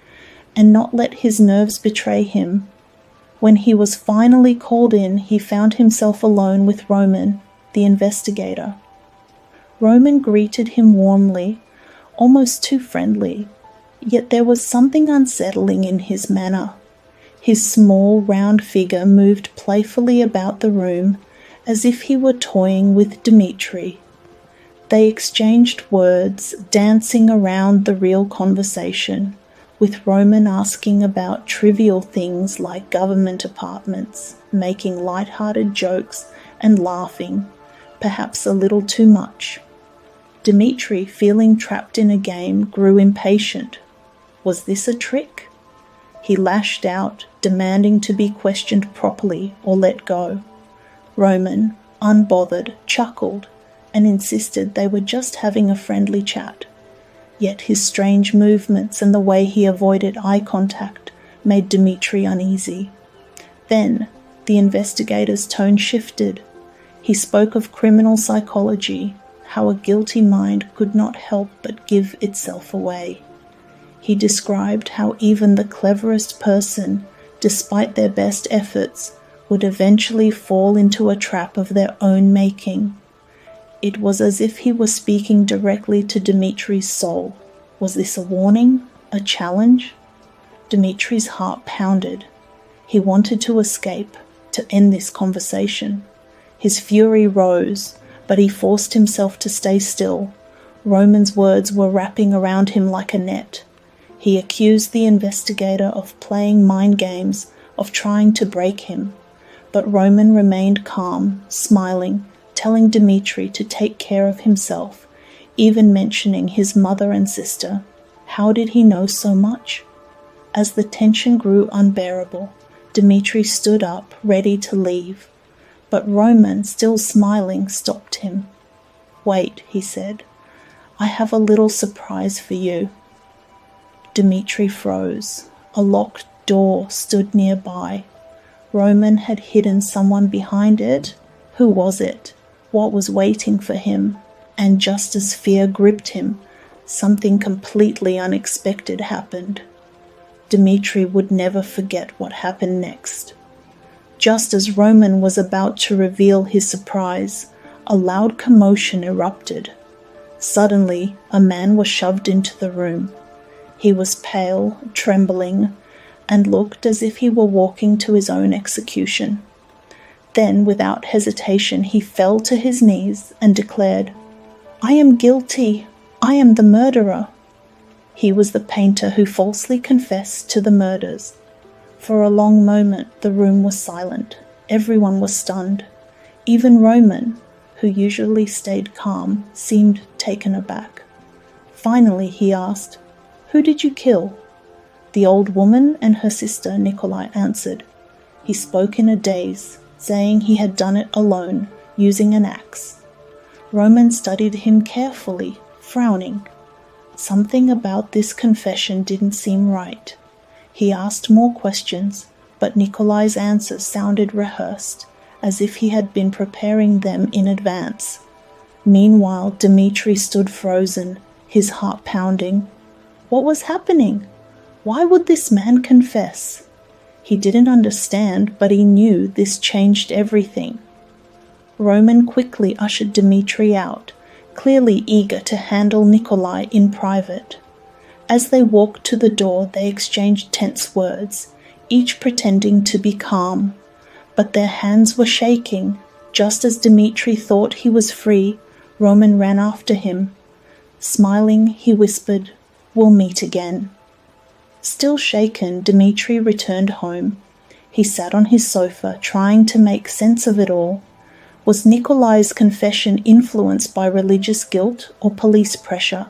and not let his nerves betray him. When he was finally called in, he found himself alone with Roman, the investigator. Roman greeted him warmly, almost too friendly, yet there was something unsettling in his manner. His small, round figure moved playfully about the room, as if he were toying with Dmitri. They exchanged words, dancing around the real conversation, with Roman asking about trivial things like government apartments, making light-hearted jokes and laughing, perhaps a little too much. Dmitri, feeling trapped in a game, grew impatient. Was this a trick? He lashed out, demanding to be questioned properly or let go. Roman, unbothered, chuckled and insisted they were just having a friendly chat. Yet his strange movements and the way he avoided eye contact made Dmitri uneasy. Then the investigator's tone shifted. He spoke of criminal psychology, how a guilty mind could not help but give itself away. He described how even the cleverest person, despite their best efforts, would eventually fall into a trap of their own making. It was as if he was speaking directly to Dmitri's soul. Was this a warning? A challenge? Dmitri's heart pounded. He wanted to escape, to end this conversation. His fury rose, but he forced himself to stay still. Roman's words were wrapping around him like a net. He accused the investigator of playing mind games, of trying to break him. But Roman remained calm, smiling, telling Dmitri to take care of himself, even mentioning his mother and sister. How did he know so much? As the tension grew unbearable, Dmitri stood up, ready to leave. But Roman, still smiling, stopped him. "Wait," he said. "I have a little surprise for you." Dmitri froze. A locked door stood nearby. Roman had hidden someone behind it. Who was it? What was waiting for him? And just as fear gripped him, something completely unexpected happened. Dmitri would never forget what happened next. Just as Roman was about to reveal his surprise, a loud commotion erupted. Suddenly, a man was shoved into the room. He was pale, trembling, and looked as if he were walking to his own execution. Then, without hesitation, he fell to his knees and declared, "I am guilty. I am the murderer." He was the painter who falsely confessed to the murders. For a long moment the room was silent. Everyone was stunned. Even Roman, who usually stayed calm, seemed taken aback. Finally he asked, "Who did you kill?" "The old woman and her sister," Nikolai answered. He spoke in a daze, saying he had done it alone, using an axe. Roman studied him carefully, frowning. Something about this confession didn't seem right. He asked more questions, but Nikolai's answers sounded rehearsed, as if he had been preparing them in advance. Meanwhile, Dmitri stood frozen, his heart pounding. What was happening? Why would this man confess? He didn't understand, but he knew this changed everything. Roman quickly ushered Dmitri out, clearly eager to handle Nikolai in private. As they walked to the door, they exchanged tense words, each pretending to be calm. But their hands were shaking. Just as Dmitri thought he was free, Roman ran after him. Smiling, he whispered, "We'll meet again." Still shaken, Dmitri returned home. He sat on his sofa, trying to make sense of it all. Was Nikolai's confession influenced by religious guilt or police pressure?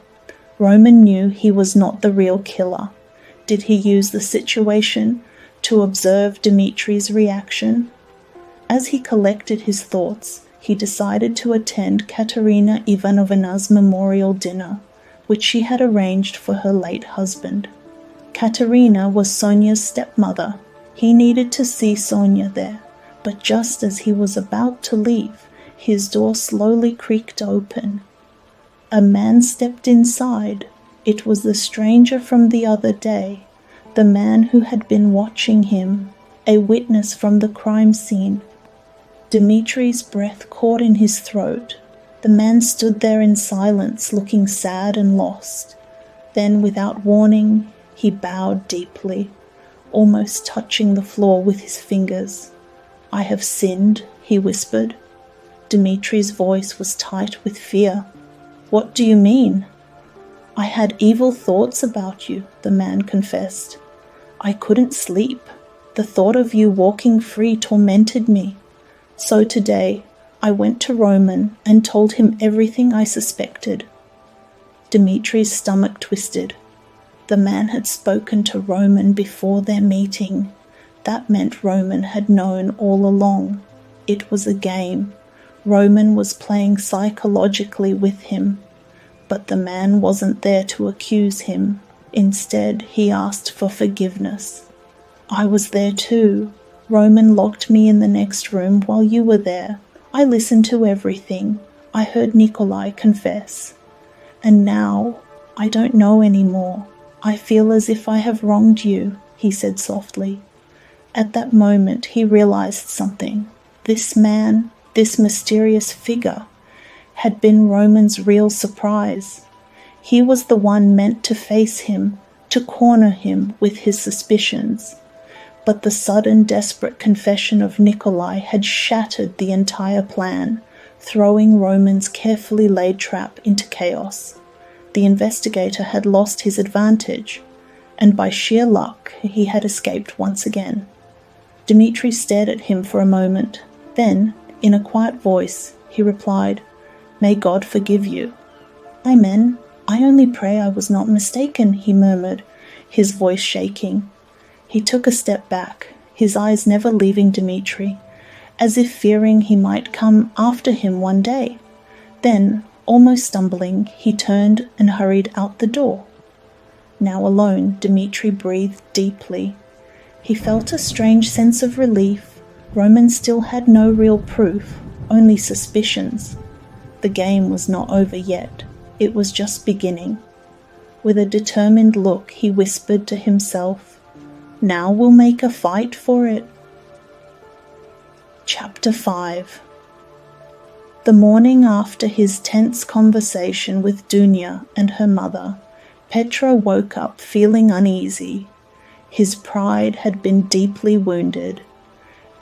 Roman knew he was not the real killer. Did he use the situation to observe Dmitri's reaction? As he collected his thoughts, he decided to attend Katerina Ivanovna's memorial dinner, which she had arranged for her late husband. Katerina was Sonia's stepmother. He needed to see Sonia there, but just as he was about to leave, his door slowly creaked open. A man stepped inside. It was the stranger from the other day, the man who had been watching him, a witness from the crime scene. Dmitri's breath caught in his throat. The man stood there in silence, looking sad and lost. Then, without warning, he bowed deeply, almost touching the floor with his fingers. "I have sinned," he whispered. Dmitri's voice was tight with fear. "What do you mean?" "I had evil thoughts about you," the man confessed. "I couldn't sleep. The thought of you walking free tormented me. So today, I went to Roman and told him everything I suspected." Dmitri's stomach twisted. The man had spoken to Roman before their meeting. That meant Roman had known all along. It was a game. Roman was playing psychologically with him. But the man wasn't there to accuse him. Instead, he asked for forgiveness. "I was there too. Roman locked me in the next room while you were there. I listened to everything. I heard Nikolai confess. And now I don't know anymore. I feel as if I have wronged you, he said softly. At that moment he realized something. This man, this mysterious figure, had been Roman's real surprise. He was the one meant to face him, to corner him with his suspicions. But the sudden, desperate confession of Nikolai had shattered the entire plan, throwing Roman's carefully laid trap into chaos. The investigator had lost his advantage, and by sheer luck he had escaped once again. Dmitri stared at him for a moment. Then, in a quiet voice, he replied, "May God forgive you." "Amen. I only pray I was not mistaken," he murmured, his voice shaking. He took a step back, his eyes never leaving Dmitri, as if fearing he might come after him one day. Then, almost stumbling, he turned and hurried out the door. Now alone, Dmitri breathed deeply. He felt a strange sense of relief. Roman still had no real proof, only suspicions. The game was not over yet. It was just beginning. With a determined look, he whispered to himself, "Now we'll make a fight for it." Chapter 5. The morning after his tense conversation with Dunya and her mother, Petro woke up feeling uneasy. His pride had been deeply wounded,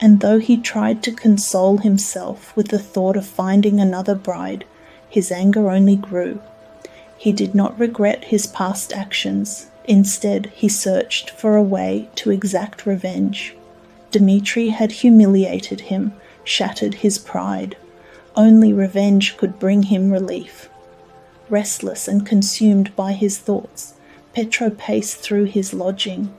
and though he tried to console himself with the thought of finding another bride, his anger only grew. He did not regret his past actions. Instead, he searched for a way to exact revenge. Dmitri had humiliated him, shattered his pride. Only revenge could bring him relief. Restless and consumed by his thoughts, Petro paced through his lodging.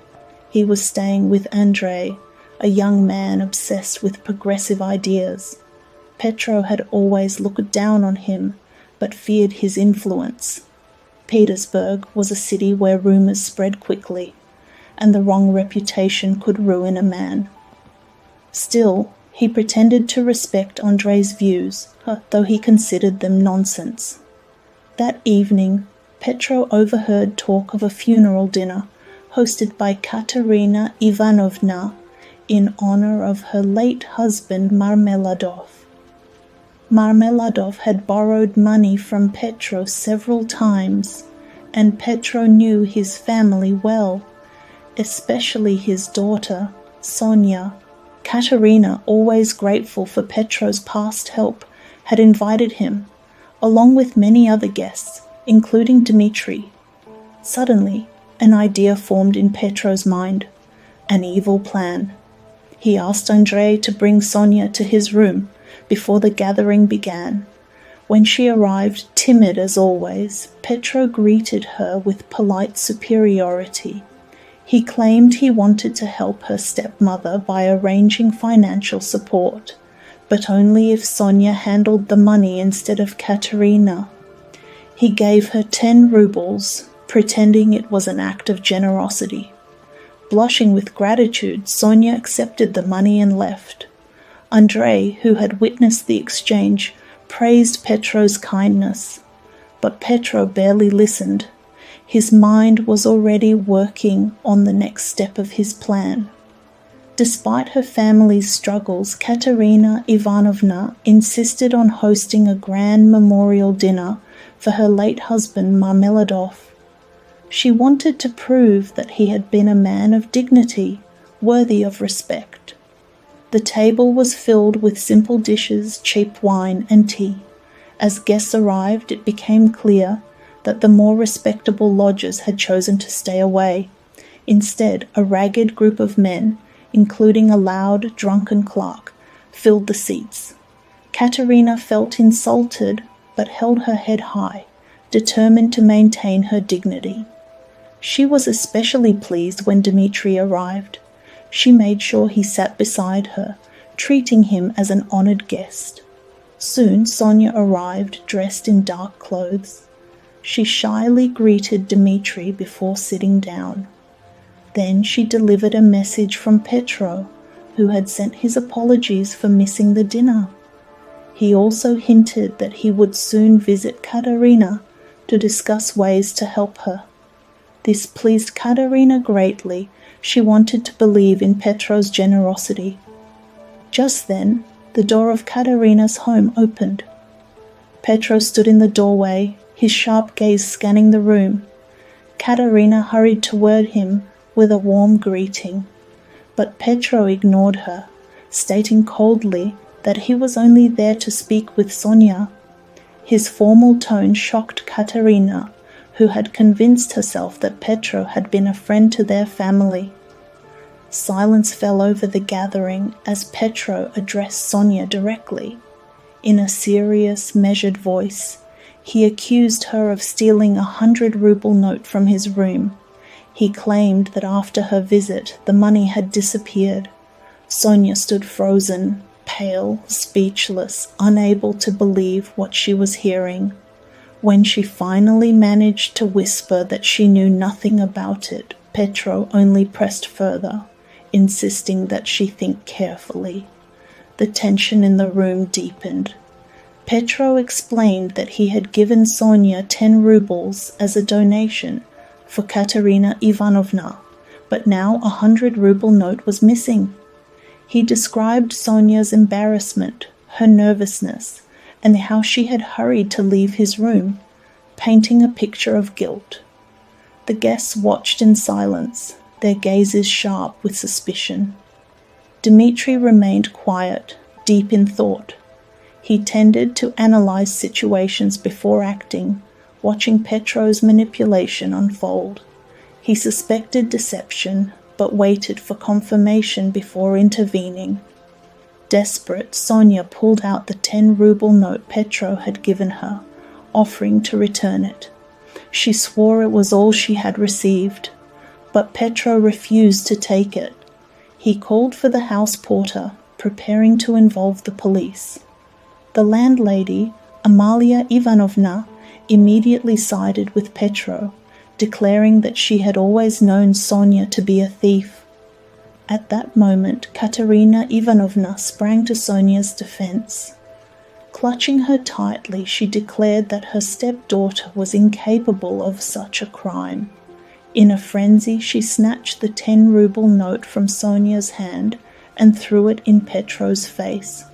He was staying with Andrei, a young man obsessed with progressive ideas. Petro had always looked down on him, but feared his influence. Petersburg was a city where rumors spread quickly, and the wrong reputation could ruin a man. Still, he pretended to respect Andrei's views, though he considered them nonsense. That evening, Petro overheard talk of a funeral dinner hosted by Katerina Ivanovna in honor of her late husband Marmeladov. Marmeladov had borrowed money from Petro several times, and Petro knew his family well, especially his daughter, Sonia. Katerina, always grateful for Petro's past help, had invited him, along with many other guests, including Dmitri. Suddenly, an idea formed in Petro's mind, an evil plan. He asked Andrei to bring Sonia to his room before the gathering began. When she arrived, timid as always, Petro greeted her with polite superiority. He claimed he wanted to help her stepmother by arranging financial support, but only if Sonia handled the money instead of Katerina. He gave her 10 rubles, pretending it was an act of generosity. Blushing with gratitude, Sonia accepted the money and left. Andrei, who had witnessed the exchange, praised Petro's kindness, but Petro barely listened. His mind was already working on the next step of his plan. Despite her family's struggles, Katerina Ivanovna insisted on hosting a grand memorial dinner for her late husband Marmeladov. She wanted to prove that he had been a man of dignity, worthy of respect. The table was filled with simple dishes, cheap wine, and tea. As guests arrived, it became clear that the more respectable lodgers had chosen to stay away. Instead, a ragged group of men, including a loud, drunken clerk, filled the seats. Katerina felt insulted, but held her head high, determined to maintain her dignity. She was especially pleased when Dmitri arrived. She made sure he sat beside her, treating him as an honored guest. Soon Sonia arrived, dressed in dark clothes. She shyly greeted Dmitri before sitting down. Then she delivered a message from Petro, who had sent his apologies for missing the dinner. He also hinted that he would soon visit Katerina to discuss ways to help her. This pleased Katerina greatly. She wanted to believe in Petro's generosity. Just then, the door of Katerina's home opened. Petro stood in the doorway, his sharp gaze scanning the room. Katerina hurried toward him with a warm greeting, but Petro ignored her, stating coldly that he was only there to speak with Sonia. His formal tone shocked Katerina, who had convinced herself that Petro had been a friend to their family. Silence fell over the gathering as Petro addressed Sonia directly. In a serious, measured voice, he accused her of stealing 100-ruble note from his room. He claimed that after her visit, the money had disappeared. Sonia stood frozen, pale, speechless, unable to believe what she was hearing. When she finally managed to whisper that she knew nothing about it, Petro only pressed further, insisting that she think carefully. The tension in the room deepened. Petro explained that he had given Sonia 10 rubles as a donation for Katerina Ivanovna, but now a 100-ruble note was missing. He described Sonia's embarrassment, her nervousness, and how she had hurried to leave his room, painting a picture of guilt. The guests watched in silence, their gazes sharp with suspicion. Dmitri remained quiet, deep in thought. He tended to analyze situations before acting, watching Petro's manipulation unfold. He suspected deception, but waited for confirmation before intervening. Desperate, Sonia pulled out the 10-ruble note Petro had given her, offering to return it. She swore it was all she had received, but Petro refused to take it. He called for the house porter, preparing to involve the police. The landlady, Amalia Ivanovna, immediately sided with Petro, declaring that she had always known Sonia to be a thief. At that moment, Katerina Ivanovna sprang to Sonia's defense. Clutching her tightly, she declared that her stepdaughter was incapable of such a crime. In a frenzy, she snatched the 10-ruble note from Sonia's hand and threw it in Petro's face.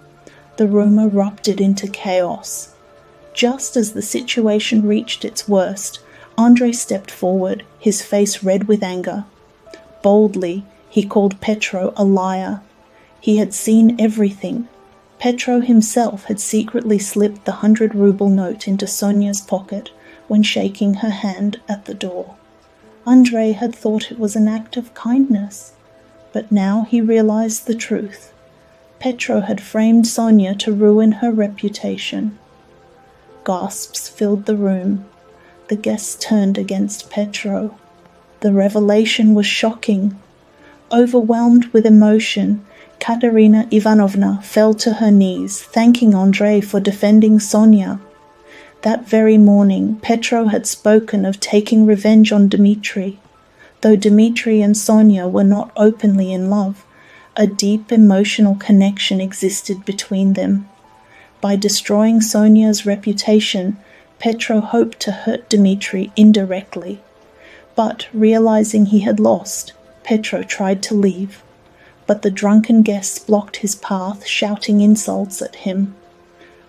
The room erupted into chaos. Just as the situation reached its worst, Andrei stepped forward, his face red with anger. Boldly, he called Petro a liar. He had seen everything. Petro himself had secretly slipped the 100-ruble note into Sonia's pocket when shaking her hand at the door. Andrei had thought it was an act of kindness, but now he realized the truth. Petro had framed Sonia to ruin her reputation. Gasps filled the room. The guests turned against Petro. The revelation was shocking. Overwhelmed with emotion, Katerina Ivanovna fell to her knees, thanking Andrei for defending Sonia. That very morning, Petro had spoken of taking revenge on Dmitri. Though Dmitri and Sonia were not openly in love, a deep emotional connection existed between them. By destroying Sonia's reputation, Petro hoped to hurt Dmitri indirectly. But, realizing he had lost, Petro tried to leave. But the drunken guests blocked his path, shouting insults at him.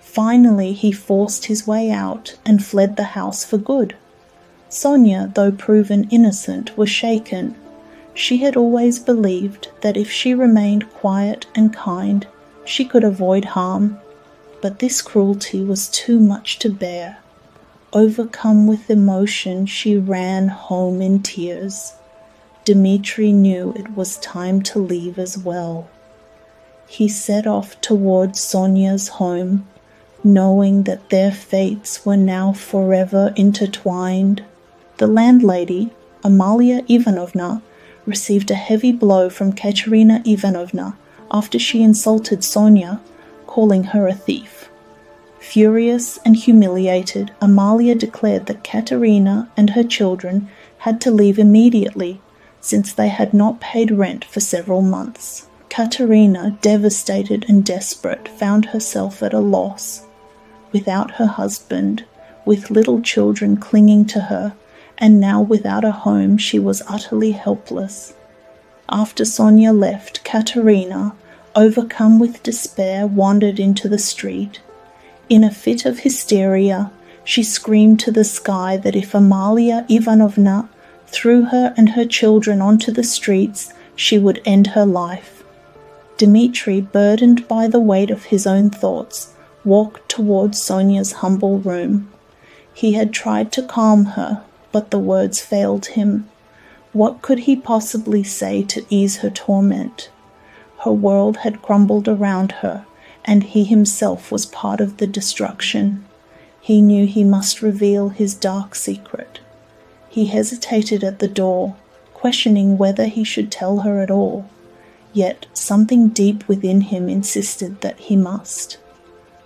Finally, he forced his way out and fled the house for good. Sonia, though proven innocent, was shaken. She had always believed that if she remained quiet and kind, she could avoid harm. But this cruelty was too much to bear. Overcome with emotion, she ran home in tears. Dmitri knew it was time to leave as well. He set off towards Sonia's home, knowing that their fates were now forever intertwined. The landlady, Amalia Ivanovna, received a heavy blow from Katerina Ivanovna after she insulted Sonia, calling her a thief. Furious and humiliated, Amalia declared that Katerina and her children had to leave immediately, since they had not paid rent for several months. Katerina, devastated and desperate, found herself at a loss. Without her husband, with little children clinging to her, and now without a home, she was utterly helpless. After Sonia left, Katerina, overcome with despair, wandered into the street. In a fit of hysteria, she screamed to the sky that if Amalia Ivanovna threw her and her children onto the streets, she would end her life. Dmitri, burdened by the weight of his own thoughts, walked towards Sonia's humble room. He had tried to calm her, but the words failed him. What could he possibly say to ease her torment? Her world had crumbled around her, and he himself was part of the destruction. He knew he must reveal his dark secret. He hesitated at the door, questioning whether he should tell her at all. Yet something deep within him insisted that he must.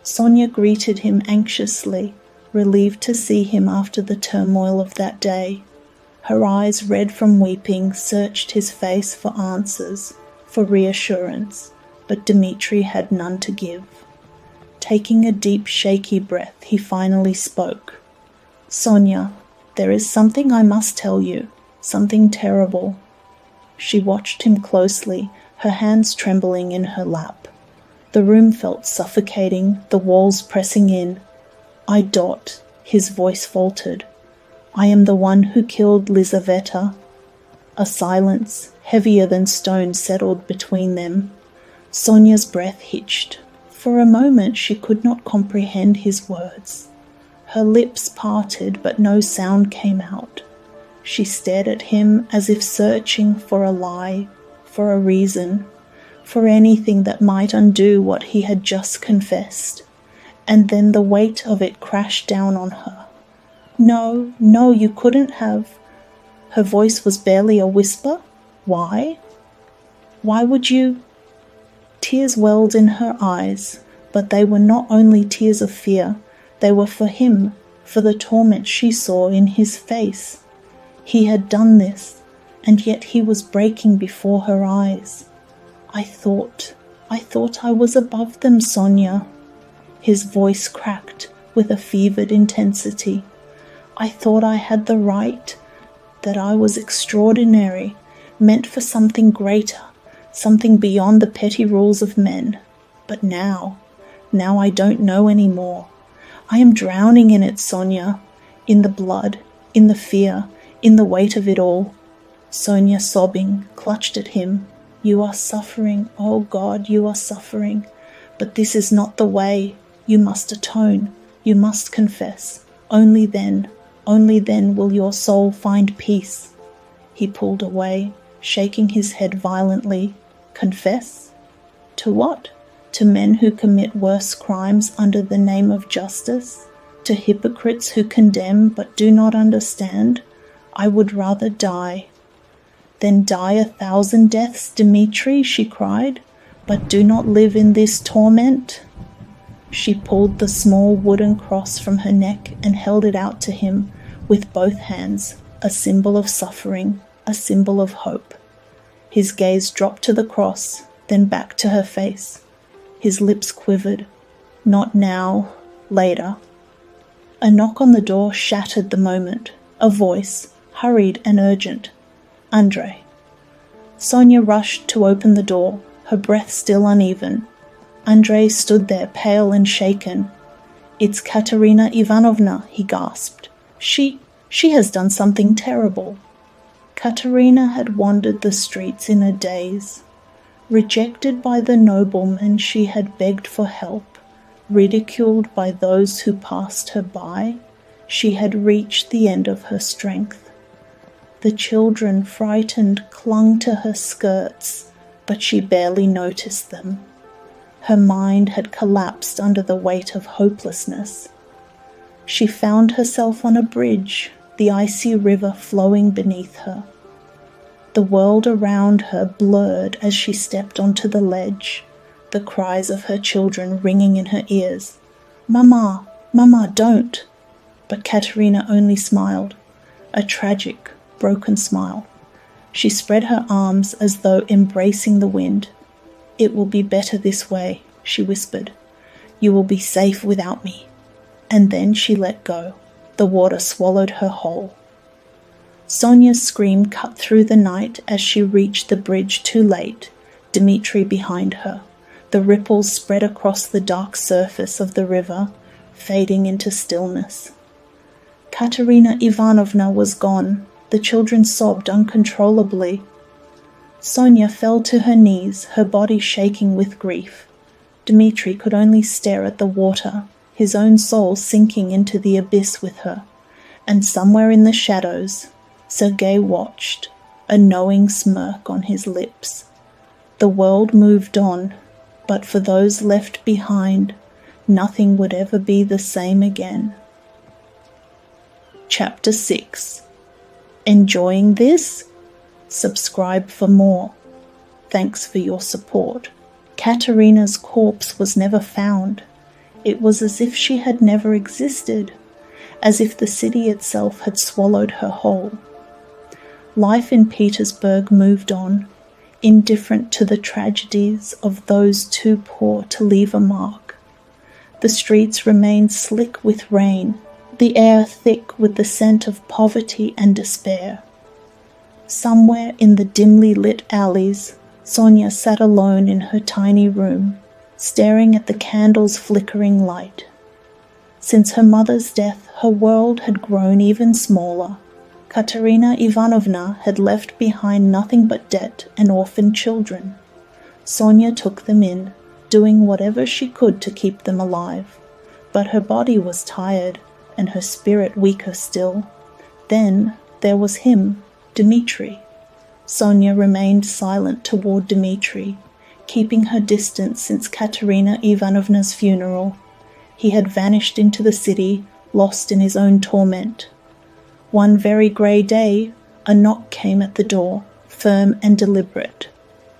Sonia greeted him anxiously, relieved to see him after the turmoil of that day. Her eyes, red from weeping, searched his face for answers, for reassurance, but Dmitri had none to give. Taking a deep, shaky breath, he finally spoke. "Sonia, there is something I must tell you, something terrible." She watched him closely, her hands trembling in her lap. The room felt suffocating, the walls pressing in. "Dot," his voice faltered. "I am the one who killed Lizaveta." A silence, heavier than stone, settled between them. Sonia's breath hitched. For a moment she could not comprehend his words. Her lips parted, but no sound came out. She stared at him as if searching for a lie, for a reason, for anything that might undo what he had just confessed. And then the weight of it crashed down on her. "No, no, you couldn't have." Her voice was barely a whisper. "Why? Why would you?" Tears welled in her eyes, but they were not only tears of fear, they were for him, for the torment she saw in his face. He had done this, and yet he was breaking before her eyes. I thought I was above them, Sonia." His voice cracked with a fevered intensity. "I thought I had the right, that I was extraordinary, meant for something greater, something beyond the petty rules of men. But now I don't know any more. I am drowning in it, Sonia, in the blood, in the fear, in the weight of it all." Sonia, sobbing, clutched at him. "You are suffering, oh God, you are suffering. But this is not the way. You must atone, you must confess. Only then will your soul find peace." He pulled away, shaking his head violently. "Confess? To what? To men who commit worse crimes under the name of justice? To hypocrites who condemn but do not understand? I would rather die." "Then die 1,000 deaths, Dmitri," she cried, "but do not live in this torment." She pulled the small wooden cross from her neck and held it out to him with both hands, a symbol of suffering, a symbol of hope. His gaze dropped to the cross, then back to her face. His lips quivered. "Not now, later." A knock on the door shattered the moment. A voice, hurried and urgent. "Andrei." Sonia rushed to open the door, her breath still uneven. Andrei stood there, pale and shaken. "It's Katerina Ivanovna," he gasped. She has done something terrible." Katerina had wandered the streets in a daze. Rejected by the nobleman she had begged for help, ridiculed by those who passed her by, she had reached the end of her strength. The children, frightened, clung to her skirts, but she barely noticed them. Her mind had collapsed under the weight of hopelessness. She found herself on a bridge, the icy river flowing beneath her. The world around her blurred as she stepped onto the ledge, the cries of her children ringing in her ears. "Mama, Mama, don't!" But Katerina only smiled, a tragic, broken smile. She spread her arms as though embracing the wind. "It will be better this way," she whispered. "You will be safe without me." And then she let go. The water swallowed her whole. Sonia's scream cut through the night as she reached the bridge too late, Dmitri behind her. The ripples spread across the dark surface of the river, fading into stillness. Katerina Ivanovna was gone. The children sobbed uncontrollably. Sonia fell to her knees, her body shaking with grief. Dmitri could only stare at the water, his own soul sinking into the abyss with her. And somewhere in the shadows, Sergei watched, a knowing smirk on his lips. The world moved on, but for those left behind, nothing would ever be the same again. Chapter 6. Enjoying this? Subscribe for more. Thanks for your support. Katerina's corpse was never found. It was as if she had never existed, as if the city itself had swallowed her whole. Life in Petersburg moved on, indifferent to the tragedies of those too poor to leave a mark. The streets remained slick with rain, the air thick with the scent of poverty and despair. Somewhere in the dimly lit alleys, Sonia sat alone in her tiny room, staring at the candle's flickering light. Since her mother's death, her world had grown even smaller. Katerina Ivanovna had left behind nothing but debt and orphaned children. Sonia took them in, doing whatever she could to keep them alive. But her body was tired, and her spirit weaker still. Then there was him, Dmitri. Sonia remained silent toward Dmitri, keeping her distance since Katerina Ivanovna's funeral. He had vanished into the city, lost in his own torment. One very grey day, a knock came at the door, firm and deliberate.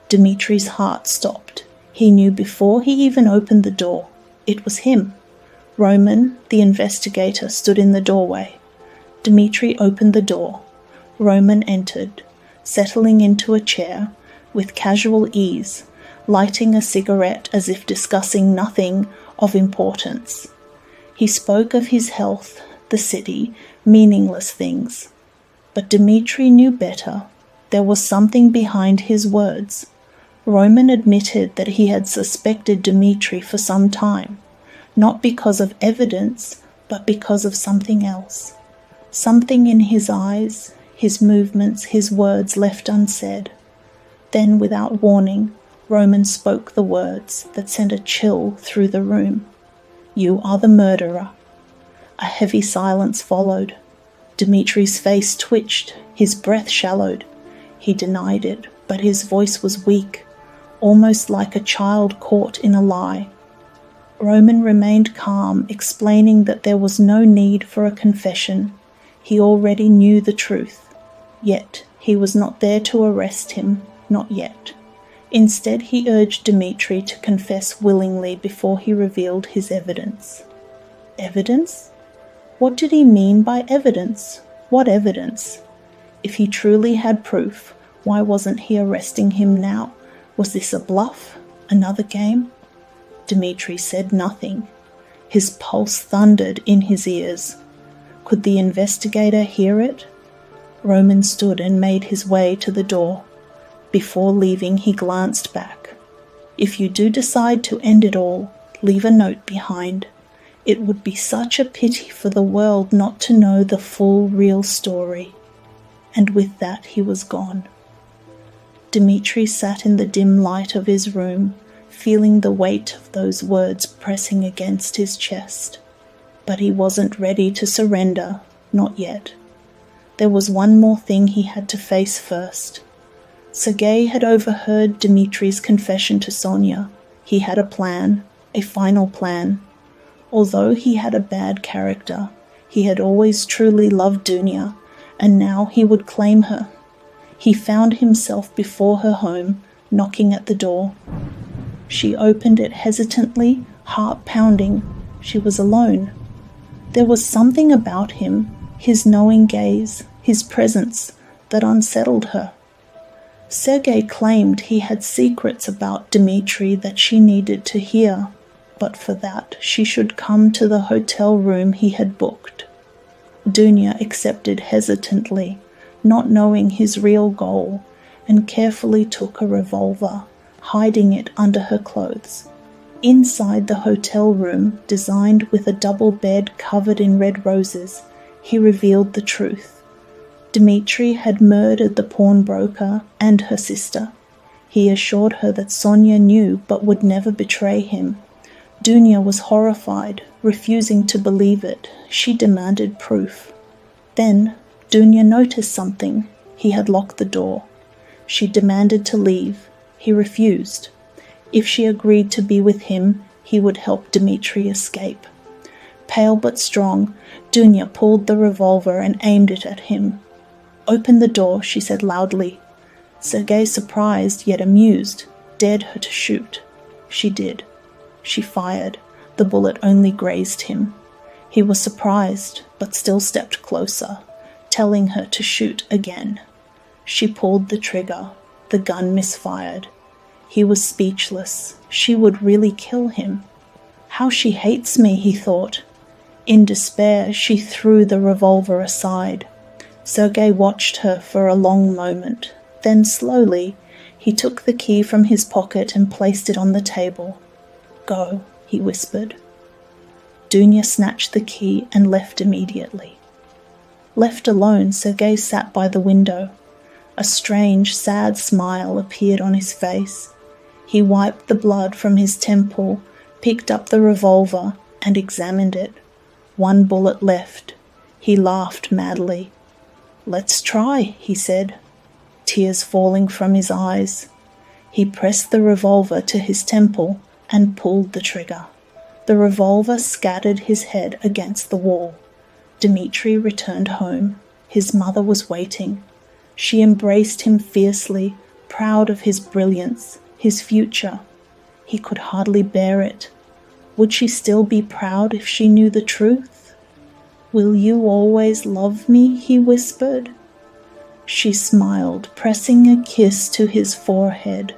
Dmitri's heart stopped. He knew before he even opened the door. It was him. Roman, the investigator, stood in the doorway. Dmitri opened the door. Roman entered, settling into a chair with casual ease, lighting a cigarette as if discussing nothing of importance. He spoke of his health, the city, meaningless things. But Dmitri knew better. There was something behind his words. Roman admitted that he had suspected Dmitri for some time, not because of evidence, but because of something else. Something in his eyes, his movements, his words left unsaid. Then, without warning, Roman spoke the words that sent a chill through the room. "You are the murderer." A heavy silence followed. Dmitri's face twitched, his breath shallowed. He denied it, but his voice was weak, almost like a child caught in a lie. Roman remained calm, explaining that there was no need for a confession. He already knew the truth. Yet he was not there to arrest him, not yet. Instead, he urged Dmitri to confess willingly before he revealed his evidence. Evidence? What did he mean by evidence? What evidence? If he truly had proof, why wasn't he arresting him now? Was this a bluff? Another game? Dmitri said nothing. His pulse thundered in his ears. Could the investigator hear it? Roman stood and made his way to the door. Before leaving, he glanced back. "If you do decide to end it all, leave a note behind. It would be such a pity for the world not to know the full, real story." And with that he was gone. Dmitri sat in the dim light of his room, feeling the weight of those words pressing against his chest. But he wasn't ready to surrender, not yet. There was one more thing he had to face first. Sergei had overheard Dmitri's confession to Sonia. He had a plan, a final plan. Although he had a bad character, he had always truly loved Dunya, and now he would claim her. He found himself before her home, knocking at the door. She opened it hesitantly, heart pounding. She was alone. There was something about him, his knowing gaze, his presence, that unsettled her. Sergei claimed he had secrets about Dmitri that she needed to hear, but for that she should come to the hotel room he had booked. Dunya accepted hesitantly, not knowing his real goal, and carefully took a revolver, hiding it under her clothes. Inside the hotel room, designed with a double bed covered in red roses, he revealed the truth. Dmitri had murdered the pawnbroker and her sister. He assured her that Sonia knew but would never betray him. Dunya was horrified, refusing to believe it. She demanded proof. Then Dunya noticed something. He had locked the door. She demanded to leave. He refused. If she agreed to be with him, he would help Dmitri escape. Pale but strong, Dunya pulled the revolver and aimed it at him. "Open the door," she said loudly. Sergei, surprised yet amused, dared her to shoot. She did. She fired. The bullet only grazed him. He was surprised, but still stepped closer, telling her to shoot again. She pulled the trigger. The gun misfired. He was speechless. She would really kill him. How she hates me, he thought. In despair, she threw the revolver aside. Sergei watched her for a long moment. Then slowly, he took the key from his pocket and placed it on the table. "Go," he whispered. Dunya snatched the key and left immediately. Left alone, Sergei sat by the window. A strange, sad smile appeared on his face. He wiped the blood from his temple, picked up the revolver, and examined it. One bullet left. He laughed madly. "Let's try," he said, tears falling from his eyes. He pressed the revolver to his temple and pulled the trigger. The revolver scattered his head against the wall. Dmitri returned home. His mother was waiting. She embraced him fiercely, proud of his brilliance, his future. He could hardly bear it. Would she still be proud if she knew the truth? "Will you always love me?" he whispered. She smiled, pressing a kiss to his forehead.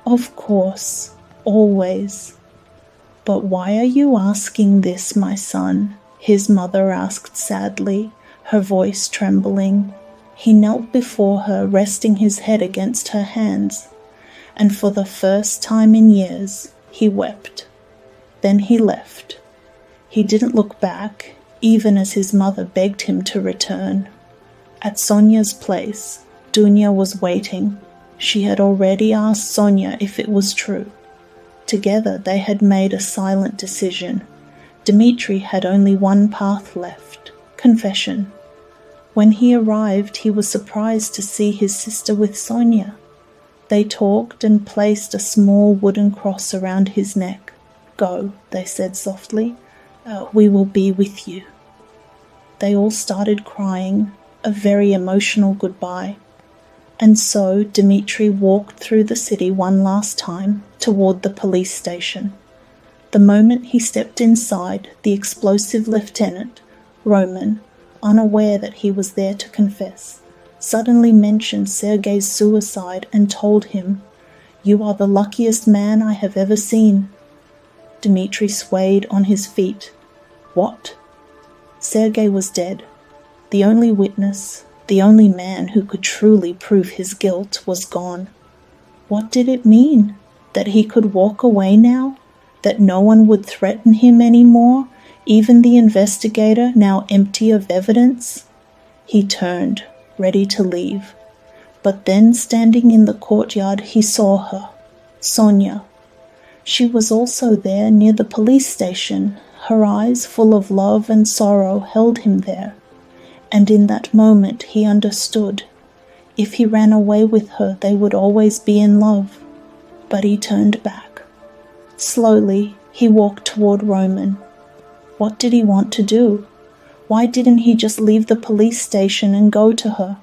"Of course, always." "But why are you asking this, my son?" his mother asked sadly, her voice trembling. He knelt before her, resting his head against her hands, and for the first time in years, he wept. Then he left. He didn't look back, even as his mother begged him to return. At Sonia's place, Dunya was waiting. She had already asked Sonia if it was true. Together they had made a silent decision. Dmitri had only one path left, confession. When he arrived, he was surprised to see his sister with Sonia. They talked and placed a small wooden cross around his neck. "Go," they said softly. "We will be with you." They all started crying, a very emotional goodbye. And so Dmitri walked through the city one last time toward the police station. The moment he stepped inside, the explosive lieutenant, Roman, unaware that he was there to confess, suddenly mentioned Sergei's suicide and told him, "You are the luckiest man I have ever seen." Dmitri swayed on his feet. What? Sergei was dead. The only witness, the only man who could truly prove his guilt, was gone. What did it mean? That he could walk away now? That no one would threaten him anymore, even the investigator, now empty of evidence? He turned, ready to leave. But then, standing in the courtyard, he saw her, Sonia. She was also there near the police station. Her eyes, full of love and sorrow, held him there. And in that moment he understood. If he ran away with her, they would always be in love. But he turned back. Slowly, he walked toward Roman. What did he want to do? Why didn't he just leave the police station and go to her?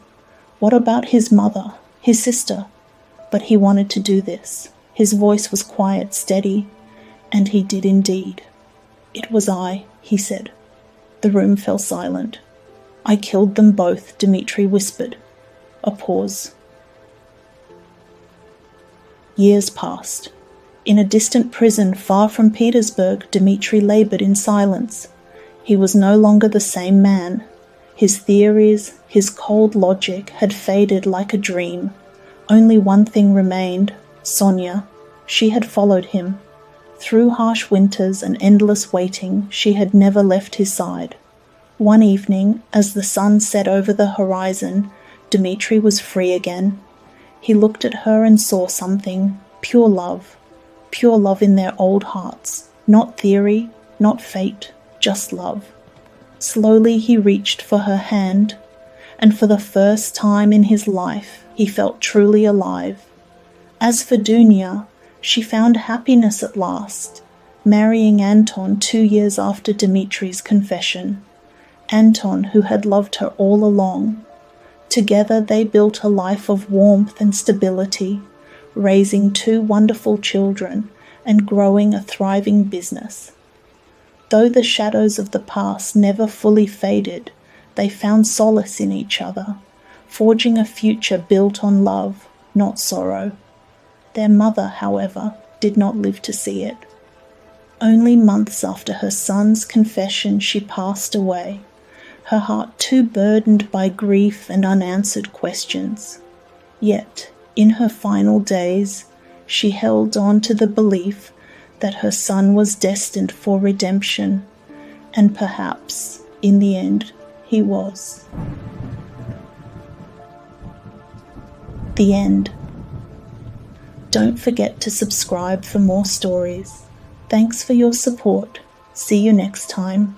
What about his mother, his sister? But he wanted to do this. His voice was quiet, steady, and he did indeed. "It was I," he said. The room fell silent. "I killed them both," Dmitri whispered. A pause. Years passed. In a distant prison far from Petersburg, Dmitri labored in silence. He was no longer the same man. His theories, his cold logic had faded like a dream. Only one thing remained: Sonia. She had followed him. Through harsh winters and endless waiting, she had never left his side. One evening, as the sun set over the horizon, Dmitri was free again. He looked at her and saw something: pure love in their old hearts. Not theory, not fate, just love. Slowly he reached for her hand, and for the first time in his life he felt truly alive. As for Dunya, she found happiness at last, marrying Anton 2 years after Dmitri's confession. Anton, who had loved her all along. Together they built a life of warmth and stability, raising 2 wonderful children and growing a thriving business. Though the shadows of the past never fully faded, they found solace in each other, forging a future built on love, not sorrow. Their mother, however, did not live to see it. Only months after her son's confession she passed away, her heart too burdened by grief and unanswered questions. Yet, in her final days, she held on to the belief that her son was destined for redemption, and perhaps, in the end, he was. The end. Don't forget to subscribe for more stories. Thanks for your support. See you next time.